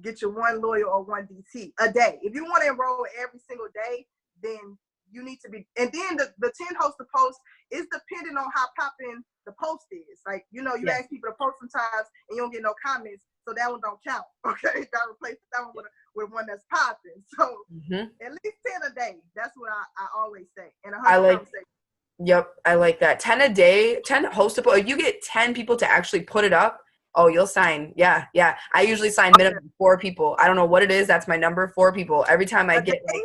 get you one loyal or one DT a day. If you want to enroll every single day, then you need to be, and then the 10 host to post is depending on how popping the post is. Like, you know, you ask people to post sometimes and you don't get no comments, so that one don't count. Okay, got to replace that one with one that's popping. So at least 10 a day. That's what I always say. And 100 conversations. Yep, I like that. 10 a day, 10 host to post. If you get 10 people to actually put it up, oh, you'll sign. Yeah. I usually sign minimum 4 people. I don't know what it is. That's my number, 4 people. Every time I get, like,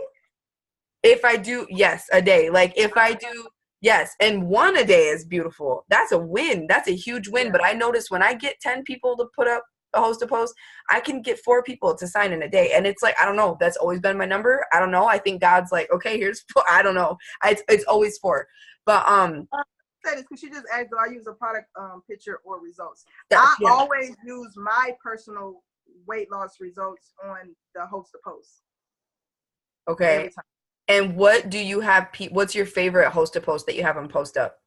if I do, yes, a day. Like, if I do, yes, and 1 a day is beautiful. That's a win. That's a huge win. Yeah. But I notice when I get 10 people to put up a host to post, I can get 4 people to sign in a day. And it's like, I don't know. That's always been my number. I don't know. I think God's like, okay, here's 4. I don't know. It's always 4. But say this because she just asked, do I use a product picture or results? I always use my personal weight loss results on the host to post. Okay. Every time. And what do you have? What's your favorite host to post that you have them post up?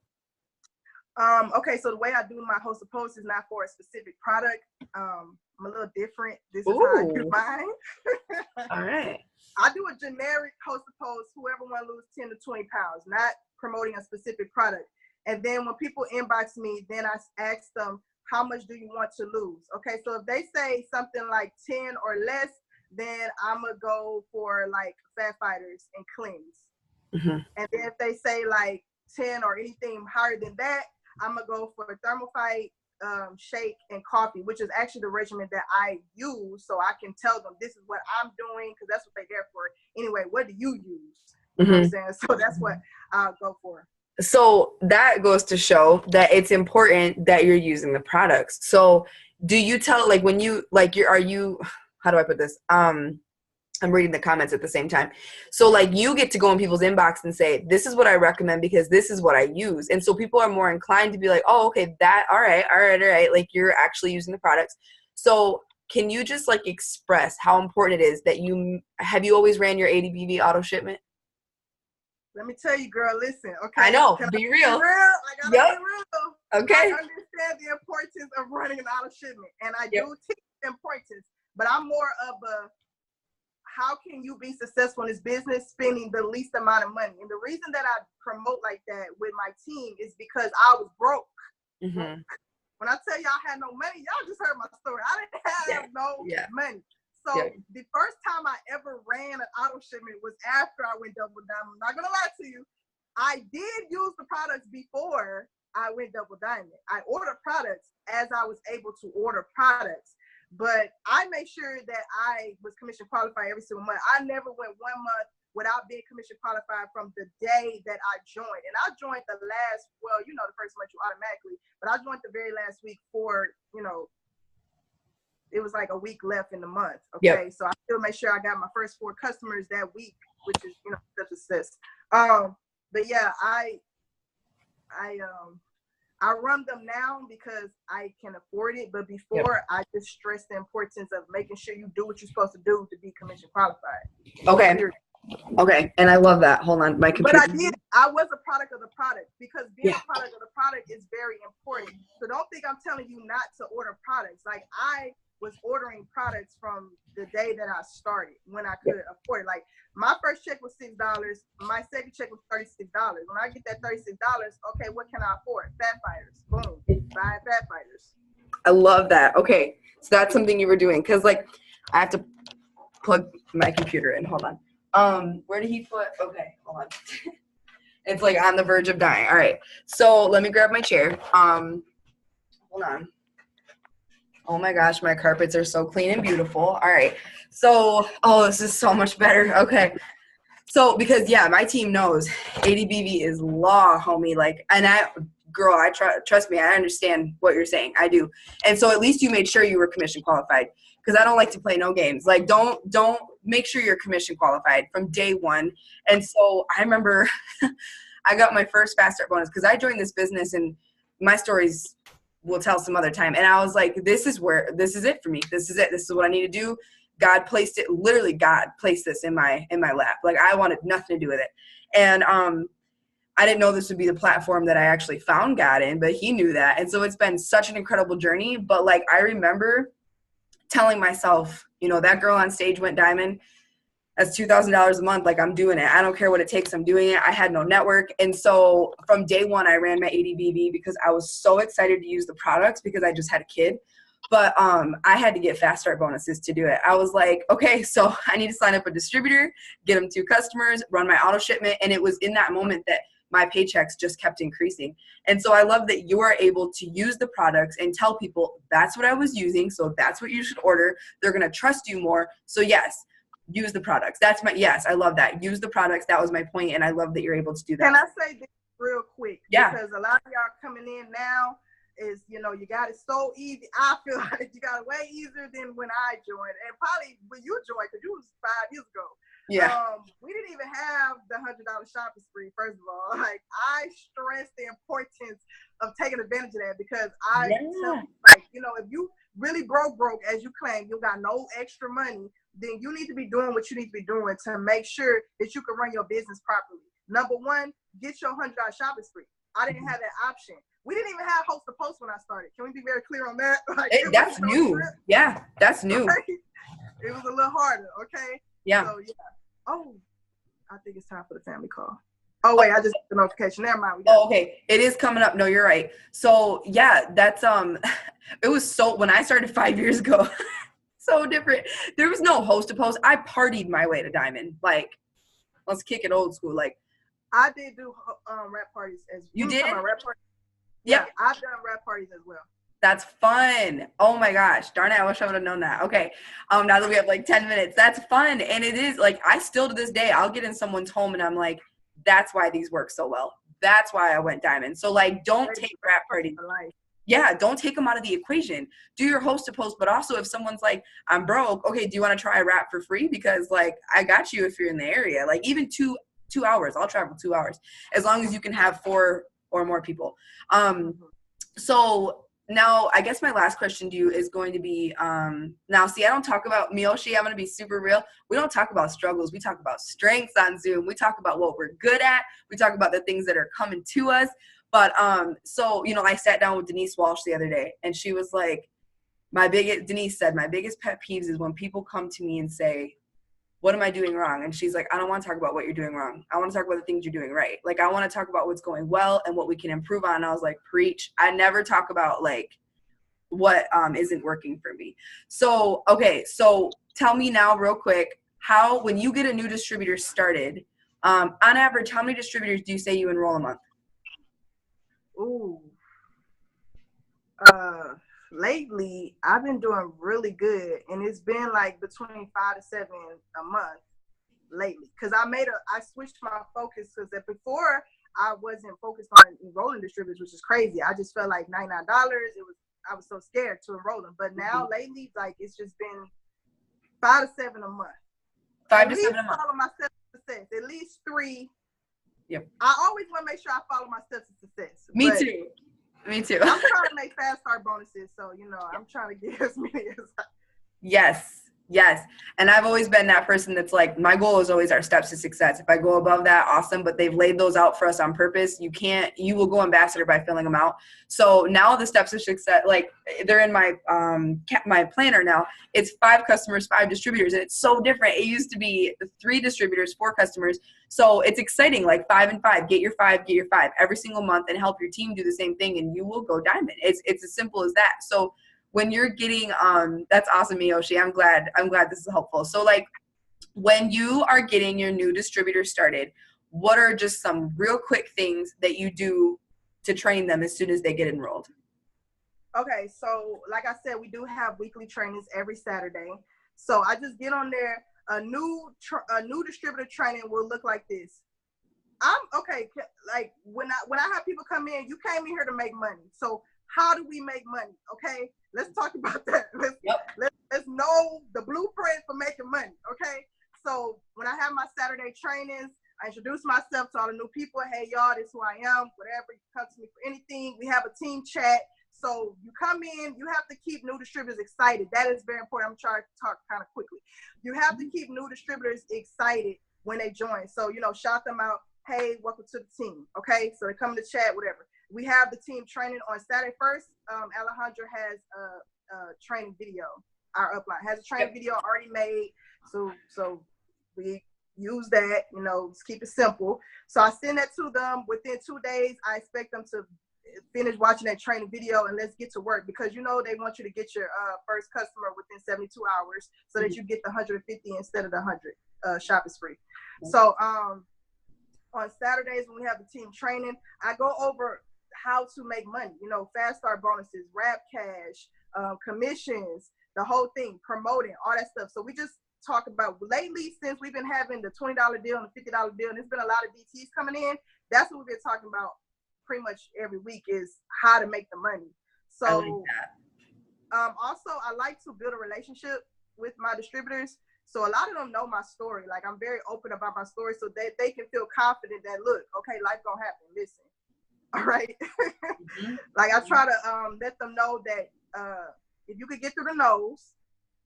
Okay, so the way I do my host to post is not for a specific product. I'm a little different. This is how I do mine. All right. I do a generic host to post, whoever want to lose 10 to 20 pounds, not promoting a specific product. And then when people inbox me, then I ask them, how much do you want to lose? Okay, so if they say something like 10 or less, then I'm going to go for like Fat Fighters and Cleanse. And then if they say like 10 or anything higher than that, I'm going to go for Thermophyte, shake, and coffee, which is actually the regimen that I use. So I can tell them this is what I'm doing because that's what they're there for. Anyway, what do you use? You know what I'm Mm-hmm. saying? So that's what I'll go for. So that goes to show that it's important that you're using the products. So do you tell, like, when you, like, are you, how do I put this? I'm reading the comments at the same time. So like you get to go in people's inbox and say, this is what I recommend because this is what I use. And so people are more inclined to be like, oh, okay, all right. Like you're actually using the products. So can you just like express how important it is that have you always ran your ADBV auto shipment? Let me tell you, girl, listen, I okay? know, Can be I real. be real? I gotta Yep. be real. I Okay. understand the importance of running an auto shipment, and I Yep. do teach the importance, but I'm more of a, how can you be successful in this business spending the least amount of money? And the reason that I promote like that with my team is because I was broke. Mm-hmm. When I tell y'all I had no money, y'all just heard my story. I didn't have no money. So the first time I ever ran an auto shipment was after I went double diamond. I'm not gonna lie to you. I did use the products before I went double diamond. I ordered products as I was able to order products, but I made sure that I was commission qualified every single month. I never went 1 month without being commission qualified from the day that I joined. And I joined the last, well, you know, the first month you automatically, but I joined the very last week for, you know, it was like a week left in the month. Okay. So I still make sure I got my first 4 customers that week, which is, you know, such a success. But yeah, I run them now because I can afford it. But before, I just stress the importance of making sure you do what you're supposed to do to be commission qualified. Okay. Okay. And I love that. Hold on. My computer. But I was a product of the product, because being a product of the product is very important. So don't think I'm telling you not to order products. Like I was ordering products from the day that I started when I could afford it. Like my first check was $6. My second check was $36. When I get that $36, okay, what can I afford? Fat fighters. Boom. Buy fat fighters. I love that. Okay. So that's something you were doing. Cause like I have to plug my computer in. Hold on. Where did he put? Okay, hold on. It's like on the verge of dying. All right. So let me grab my chair. Hold on. Oh my gosh, my carpets are so clean and beautiful. All right. So, oh, this is so much better. Okay. So, because my team knows ADBV is law, homie. Like, and girl, trust me, I understand what you're saying. I do. And so at least you made sure you were commission qualified, because I don't like to play no games. Like, don't make sure you're commission qualified from day one. And so I remember I got my first fast start bonus because I joined this business, and my stories we'll tell some other time. And I was like, this is it for me. This is it. This is what I need to do. God placed it, literally God placed this in my lap. Like I wanted nothing to do with it. And I didn't know this would be the platform that I actually found God in, but he knew that. And so it's been such an incredible journey. But like, I remember telling myself, you know, that girl on stage went diamond. That's $2,000 a month. Like, I'm doing it. I don't care what it takes. I'm doing it. I had no network. And so from day one, I ran my ADBV because I was so excited to use the products because I just had a kid. But I had to get fast start bonuses to do it. I was like, okay, so I need to sign up a distributor, get them 2 customers, run my auto shipment. And it was in that moment that my paychecks just kept increasing. And so I love that you are able to use the products and tell people that's what I was using. So that's what you should order. They're going to trust you more. So yes, use the products. That's my, yes, I love that. Use the products. That was my point. And I love that you're able to do that. Can I say this real quick? Yeah. Because a lot of y'all coming in now is, you know, you got it so easy. I feel like you got it way easier than when I joined, and probably when you joined, because you was 5 years ago. Yeah. We didn't even have the $100 shopping spree. First of all, like I stress the importance of taking advantage of that, because I tell you, like, you know, if you really broke as you claim, you got no extra money, then you need to be doing what you need to be doing to make sure that you can run your business properly. Number one, get your $100 shopping spree. I didn't have that option. We didn't even have host to post when I started. Can we be very clear on that? Like, that's new. Yeah, that's new. It was a little harder, okay? Yeah. So, yeah. Oh, I think it's time for the family call. Oh, wait, I just got the notification. Never mind. Okay. It is coming up. No, you're right. So, yeah, that's, it was so, when I started 5 years ago, so different. There was no host to post. I partied my way to diamond. Like, let's kick it old school. Like, I did do rap parties as you did. Rap parties? Yeah, I've done rap parties as well. That's fun. Oh my gosh. Darn it. I wish I would have known that. Okay. Now that we have like 10 minutes, that's fun. And it is like, I still to this day, I'll get in someone's home and I'm like, that's why these work so well. That's why I went diamond. So like, don't take wrap parties. Yeah, don't take them out of the equation. Do your host to post, but also if someone's like, I'm broke, okay, do you want to try a wrap for free? Because like, I got you if you're in the area. Like even two hours, I'll travel 2 hours as long as you can have 4 or more people. So now I guess my last question to you is going to be, now see, I don't talk about Miyoshi. I'm going to be super real. We don't talk about struggles. We talk about strengths on Zoom. We talk about what we're good at. We talk about the things that are coming to us. But so, you know, I sat down with Denise Walsh the other day and she was like, Denise said, my biggest pet peeves is when people come to me and say, what am I doing wrong? And she's like, I don't want to talk about what you're doing wrong. I want to talk about the things you're doing right. Like, I want to talk about what's going well and what we can improve on. And I was like, preach. I never talk about like what isn't working for me. So, okay. So tell me now real quick, how, when you get a new distributor started, on average, how many distributors do you say you enroll a month? Ooh. Lately, I've been doing really good, and it's been like between 5 to 7 a month lately. Cause I switched my focus because before I wasn't focused on enrolling distributors, which is crazy. I just felt like $99. I was so scared to enroll them, but now lately, like it's just been 5 to 7 a month. 5 to 7 a month. Follow my steps to success. At least 3. Yep. I always want to make sure I follow my steps to success. Me too. I'm trying to make fast start bonuses, so you know I'm trying to get as many as Yes. And I've always been that person that's like, my goal is always our steps to success. If I go above that, awesome. But they've laid those out for us on purpose. You will go ambassador by filling them out. So now the steps of success, like they're in my planner now. It's 5 customers, 5 distributors. And it's so different. It used to be 3 distributors, 4 customers. So it's exciting, like 5 and 5, get your 5 every single month and help your team do the same thing. And you will go diamond. It's as simple as that. So when you're getting, that's awesome, Miyoshi. I'm glad this is helpful. So like when you are getting your new distributor started, what are just some real quick things that you do to train them as soon as they get enrolled? Okay, so like I said, we do have weekly trainings every Saturday. So I just get on there. A new distributor training will look like this. Like when I have people come in, you came in here to make money. So how do we make money? Okay, let's talk about that. Let's know the blueprint for making money. Okay, so when I have my Saturday trainings, I introduce myself to all the new people. Hey, y'all, this is who I am. Whatever, you come to me for anything. We have a team chat. So you come in, you have to keep new distributors excited. That is very important. I'm trying to talk kind of quickly. You have to keep new distributors excited when they join. So, you know, shout them out. Hey, welcome to the team. Okay, so they come to chat, whatever. We have the team training on Saturday. First, Alejandra has a training video. Our upline has a training video already made. So we use that, you know, just keep it simple. So I send that to them. Within 2 days, I expect them to finish watching that training video and let's get to work, because you know they want you to get your first customer within 72 hours so that you get the 150 instead of the 100. Shop is free. So on Saturdays when we have the team training, I go over how to make money, you know, fast start bonuses, wrap cash, commissions, the whole thing, promoting, all that stuff. So we just talk about lately, since we've been having the $20 deal and the $50 deal, and there's been a lot of DTs coming in. That's what we've been talking about pretty much every week, is how to make the money. So I like that. Also, I like to build a relationship with my distributors. So a lot of them know my story. Like I'm very open about my story, so that they can feel confident that, look, okay, life gonna happen. Listen, all right. Like I try to let them know that if you could get through the no's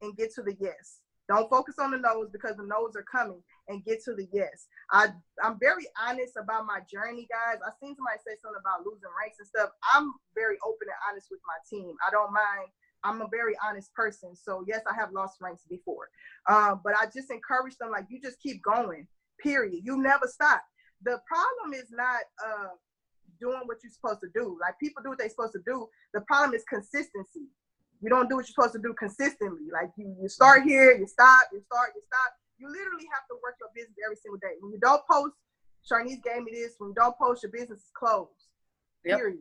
and get to the yes. Don't focus on the no's, because the no's are coming, and get to the yes. I'm very honest about my journey, guys. I seen somebody say something about losing ranks and stuff. I'm very open and honest with my team. I don't mind. I'm a very honest person. So yes, I have lost ranks before. But I just encourage them, like, you just keep going, period. You never stop. The problem is not doing what you're supposed to do. Like, people do what they're supposed to do. The problem is consistency. You don't do what you're supposed to do consistently. Like you start here, you stop, you start, you stop. You literally have to work your business every single day. When you don't post, Sharnice gave me this, when you don't post, your business is closed. Period.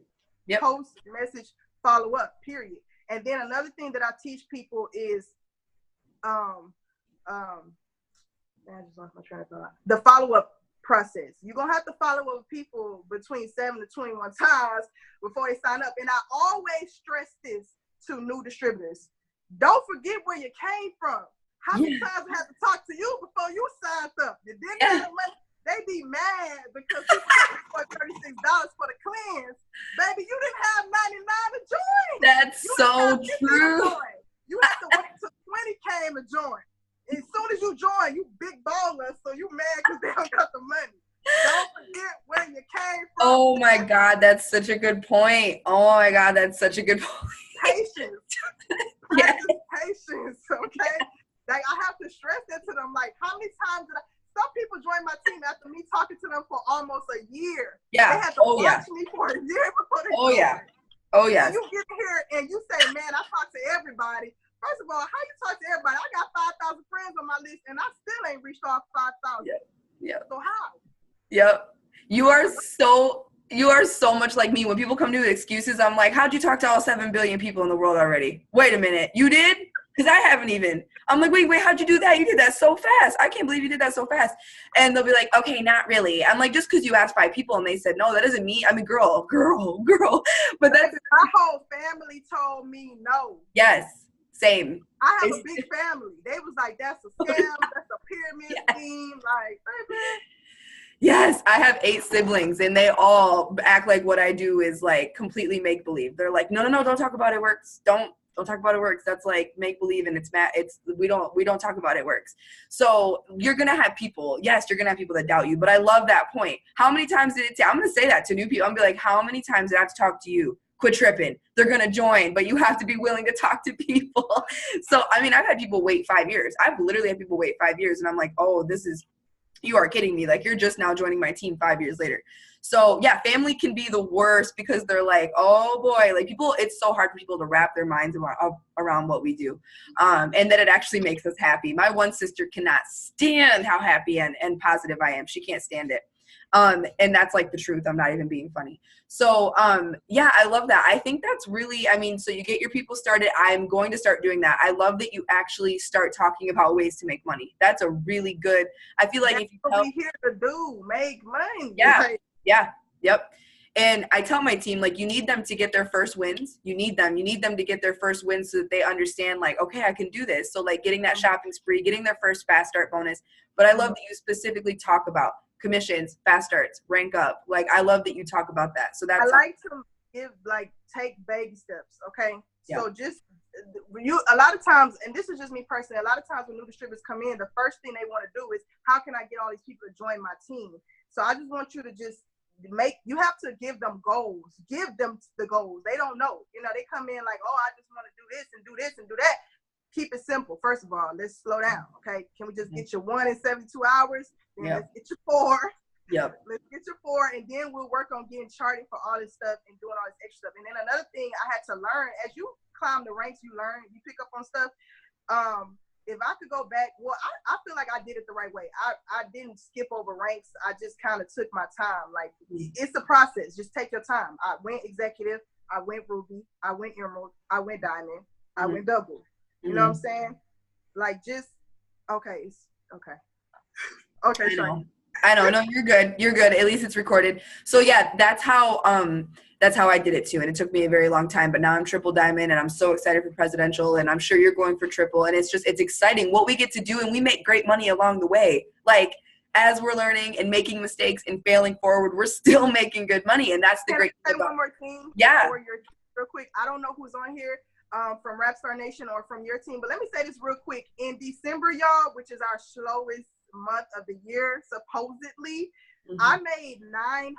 Post, message, follow up, period. And then another thing that I teach people is I just lost my train of thought. The follow-up process. You're going to have to follow up with people between 7 to 21 times before they sign up. And I always stress this to new distributors. Don't forget where you came from. How many times I had to talk to you before you signed up? You didn't have the money. They be mad because people paid for $36 for the cleanse. Baby, you didn't have 99 to join. That's so true. You have to wait till 20 came to join. As soon as you join, you big baller, so you mad because they don't got the money. Don't forget where you came from. Oh my God, that's such a good point. Oh my God, that's such a good point. Patience. Practice patience, okay? Like, I have to stress that to them. Like, how many times did some people join my team after me talking to them for almost a year. Yeah. They had to watch me for a year before they joined. Oh yeah. You get here and you say, man, I talk to everybody. First of all, how you talk to everybody? I got 5,000 friends on my list, and I still ain't reached off 5,000. Yeah. So how? Yep. You are so much like me. When people come to me with excuses, I'm like, how'd you talk to all 7 billion people in the world already? Wait a minute. You did? Because I haven't even. I'm like, wait, how'd you do that? You did that so fast. I can't believe you did that so fast. And they'll be like, okay, not really. I'm like, just because you asked 5 people and they said no, that doesn't mean, I mean, girl. But that's my whole family told me no. Yes, same. I have a big family. They was like, that's a scam, that's a pyramid scheme. Like, baby. Yes, I have 8 siblings and they all act like what I do is like completely make believe. They're like, no, don't talk about it works. Don't talk about it works. That's like make believe and we don't talk about it works. So you're going to have people, yes, you're going to have people that doubt you, but I love that point. How many times did it take? I'm going to say that to new people. I'm going to be like, how many times did I have to talk to you? Quit tripping. They're going to join, but you have to be willing to talk to people. So, I mean, I've had people wait 5 years. I've literally had people wait 5 years and I'm like, oh, you are kidding me. Like, you're just now joining my team 5 years later. So yeah, family can be the worst because they're like, oh boy, like people, it's so hard for people to wrap their minds around what we do. And that it actually makes us happy. My one sister cannot stand how happy and positive I am. She can't stand it. And that's like the truth. I'm not even being funny. So, yeah, I love that. I think that's really, I mean, so you get your people started. I'm going to start doing that. I love that you actually start talking about ways to make money. That's a really good, I feel like that's if you what we here to do, make money. Yeah. Like, yeah. Yep. And I tell my team, like, you need them to get their first wins. You need them to get their first wins so that they understand, like, okay, I can do this. So like getting that shopping spree, getting their first fast start bonus. But I love that you specifically talk about commissions, fast starts, rank up. Like, I love that you talk about that. So that's, I like to take baby steps. Okay. Yeah. So just a lot of times, and this is just me personally, a lot of times when new distributors come in, the first thing they want to do is, how can I get all these people to join my team? So I just want you to you have to give them goals. Give them the goals. They don't know. You know, they come in like, oh, I just want to do this and do this and do that. Keep it simple. First of all, let's slow down. Okay. Can we just get you 1 in 72 hours? Then let's get you 4. Yep. Let's get you 4, and then we'll work on getting charted for all this stuff and doing all this extra stuff. And then another thing I had to learn, as you climb the ranks, you learn, you pick up on stuff. If I could go back, well, I feel like I did it the right way. I didn't skip over ranks. I just kind of took my time. Like, it's a process. Just take your time. I went executive. I went ruby. I went emerald. I went diamond. I went double. You know what I'm saying? Like, just, okay. Okay, sorry. I know. No, you're good. You're good. At least it's recorded. So yeah, that's how I did it too. And it took me a very long time, but now I'm triple diamond and I'm so excited for presidential, and I'm sure you're going for triple. And it's exciting what we get to do, and we make great money along the way. Like, as we're learning and making mistakes and failing forward, we're still making good money. And that's the great thing about it. One more thing. Yeah. Real quick. I don't know who's on here from Rapstar Nation or from your team, but let me say this real quick. In December, y'all, which is our slowest month of the year, supposedly, I made $900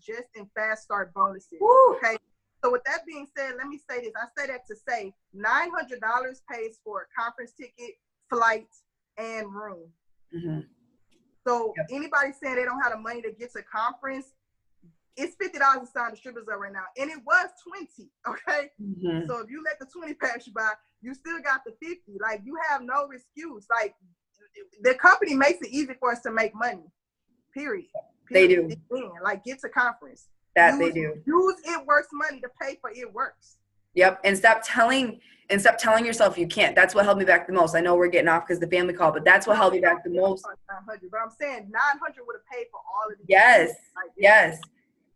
just in fast start bonuses. Woo. Okay, so with that being said, let me say this. I say that to say $900 pays for a conference ticket, flight, and room. So anybody saying they don't have the money to get to conference, it's $50 to sign distributors up right now, and it was 20. Okay, so if you let the 20 pass you by, you still got the 50. Like, you have no excuse. Like, the company makes it easy for us to make money. Period. They do. Like, get to conference. That they do. Use It Works money to pay for It Works. Yep. And stop telling yourself you can't. That's what held me back the most. I know we're getting off because the family call, but that's what held me back the most. 900, but I'm saying 900 would have paid for all of these. Yes. Yes.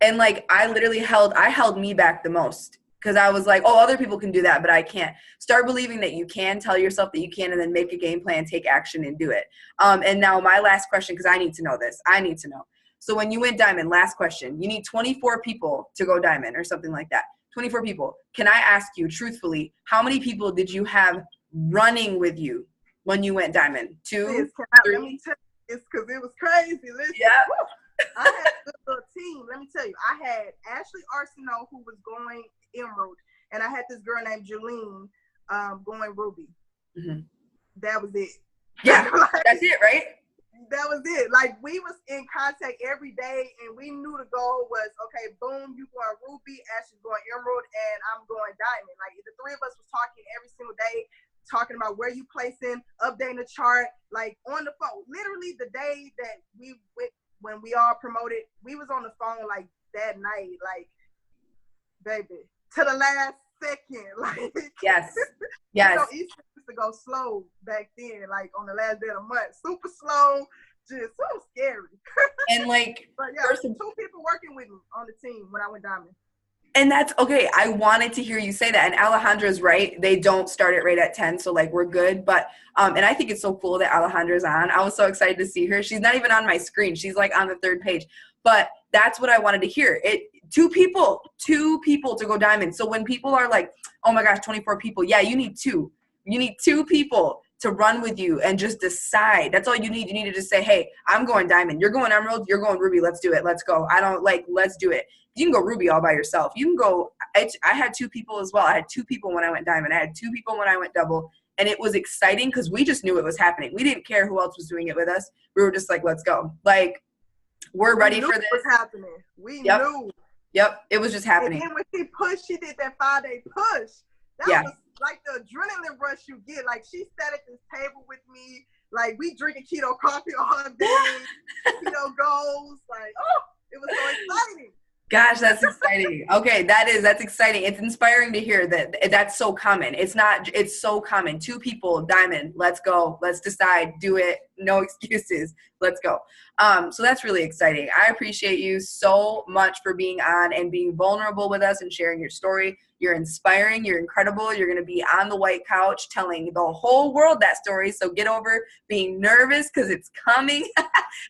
And like I held me back the most because I was like, oh, other people can do that, but I can't. Start believing that you can, tell yourself that you can, and then make a game plan, take action, and do it. And now my last question, because I need to know this. I need to know. So when you went diamond, last question, you need 24 people to go diamond or something like that. 24 people. Can I ask you truthfully, how many people did you have running with you when you went diamond? 2, 3? Let me tell you this because it was crazy. Listen, yeah. I had a good little team. Let me tell you, I had Ashley Arsenault, who was going Emerald, and I had this girl named Julene going Ruby. Mm-hmm. That was it. Yeah, that's it, right? That was it. Like, we was in contact every day, and we knew the goal was, okay, boom, you going Ruby, Ashley's going Emerald, and I'm going Diamond. Like, the three of us was talking every single day, talking about where you placing, updating the chart, like, on the phone. Literally, the day that we went, when we all promoted, we was on the phone, like, that night, like, baby, to the last second. Like, yes. Yes. You know, Easter used to go slow back then, like on the last day of the month. Super slow, just so scary. And like, but yeah, 2 people working with me on the team when I went diamond. And that's okay. I wanted to hear you say that. And Alejandra's right. They don't start it right at 10. So like we're good. But, and I think it's so cool that Alejandra's on. I was so excited to see her. She's not even on my screen. She's like on the 3rd page, but that's what I wanted to hear. 2 people to go diamond. So when people are like, oh my gosh, 24 people. Yeah, you need 2. You need 2 people to run with you and just decide. That's all you need. You need to just say, hey, I'm going diamond. You're going emerald. You're going ruby. Let's do it. Let's go. Let's do it. You can go ruby all by yourself. You can go, I had 2 people as well. I had 2 people when I went diamond. I had 2 people when I went double. And it was exciting because we just knew it was happening. We didn't care who else was doing it with us. We were just like, let's go. Like, we're ready for this. It was happening. We knew. Yep. It was just happening. And then when she did that 5-day push, that was like the adrenaline rush you get. Like, she sat at this table with me. Like, we drinking keto coffee all day. Keto goals. Like, oh, it was so exciting. Gosh, that's exciting. Okay, that's exciting. It's inspiring to hear that that's so common. It's so common. 2 people, diamond, let's go. Let's decide, do it. No excuses. Let's go. So that's really exciting. I appreciate you so much for being on and being vulnerable with us and sharing your story. You're inspiring. You're incredible. You're going to be on the white couch telling the whole world that story. So get over being nervous because it's coming.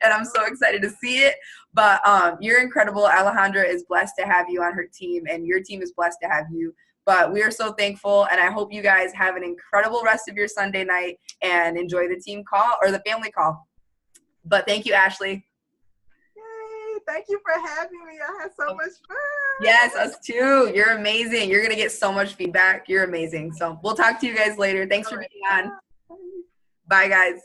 And I'm so excited to see it. But you're incredible. Alejandra is blessed to have you on her team, and your team is blessed to have you. But we are so thankful, and I hope you guys have an incredible rest of your Sunday night and enjoy the team call or the family call. But thank you, Ashley. Yay, thank you for having me. I had so much fun. Yes, us too. You're amazing. You're going to get so much feedback. You're amazing. So we'll talk to you guys later. Thanks for being on. Bye, guys.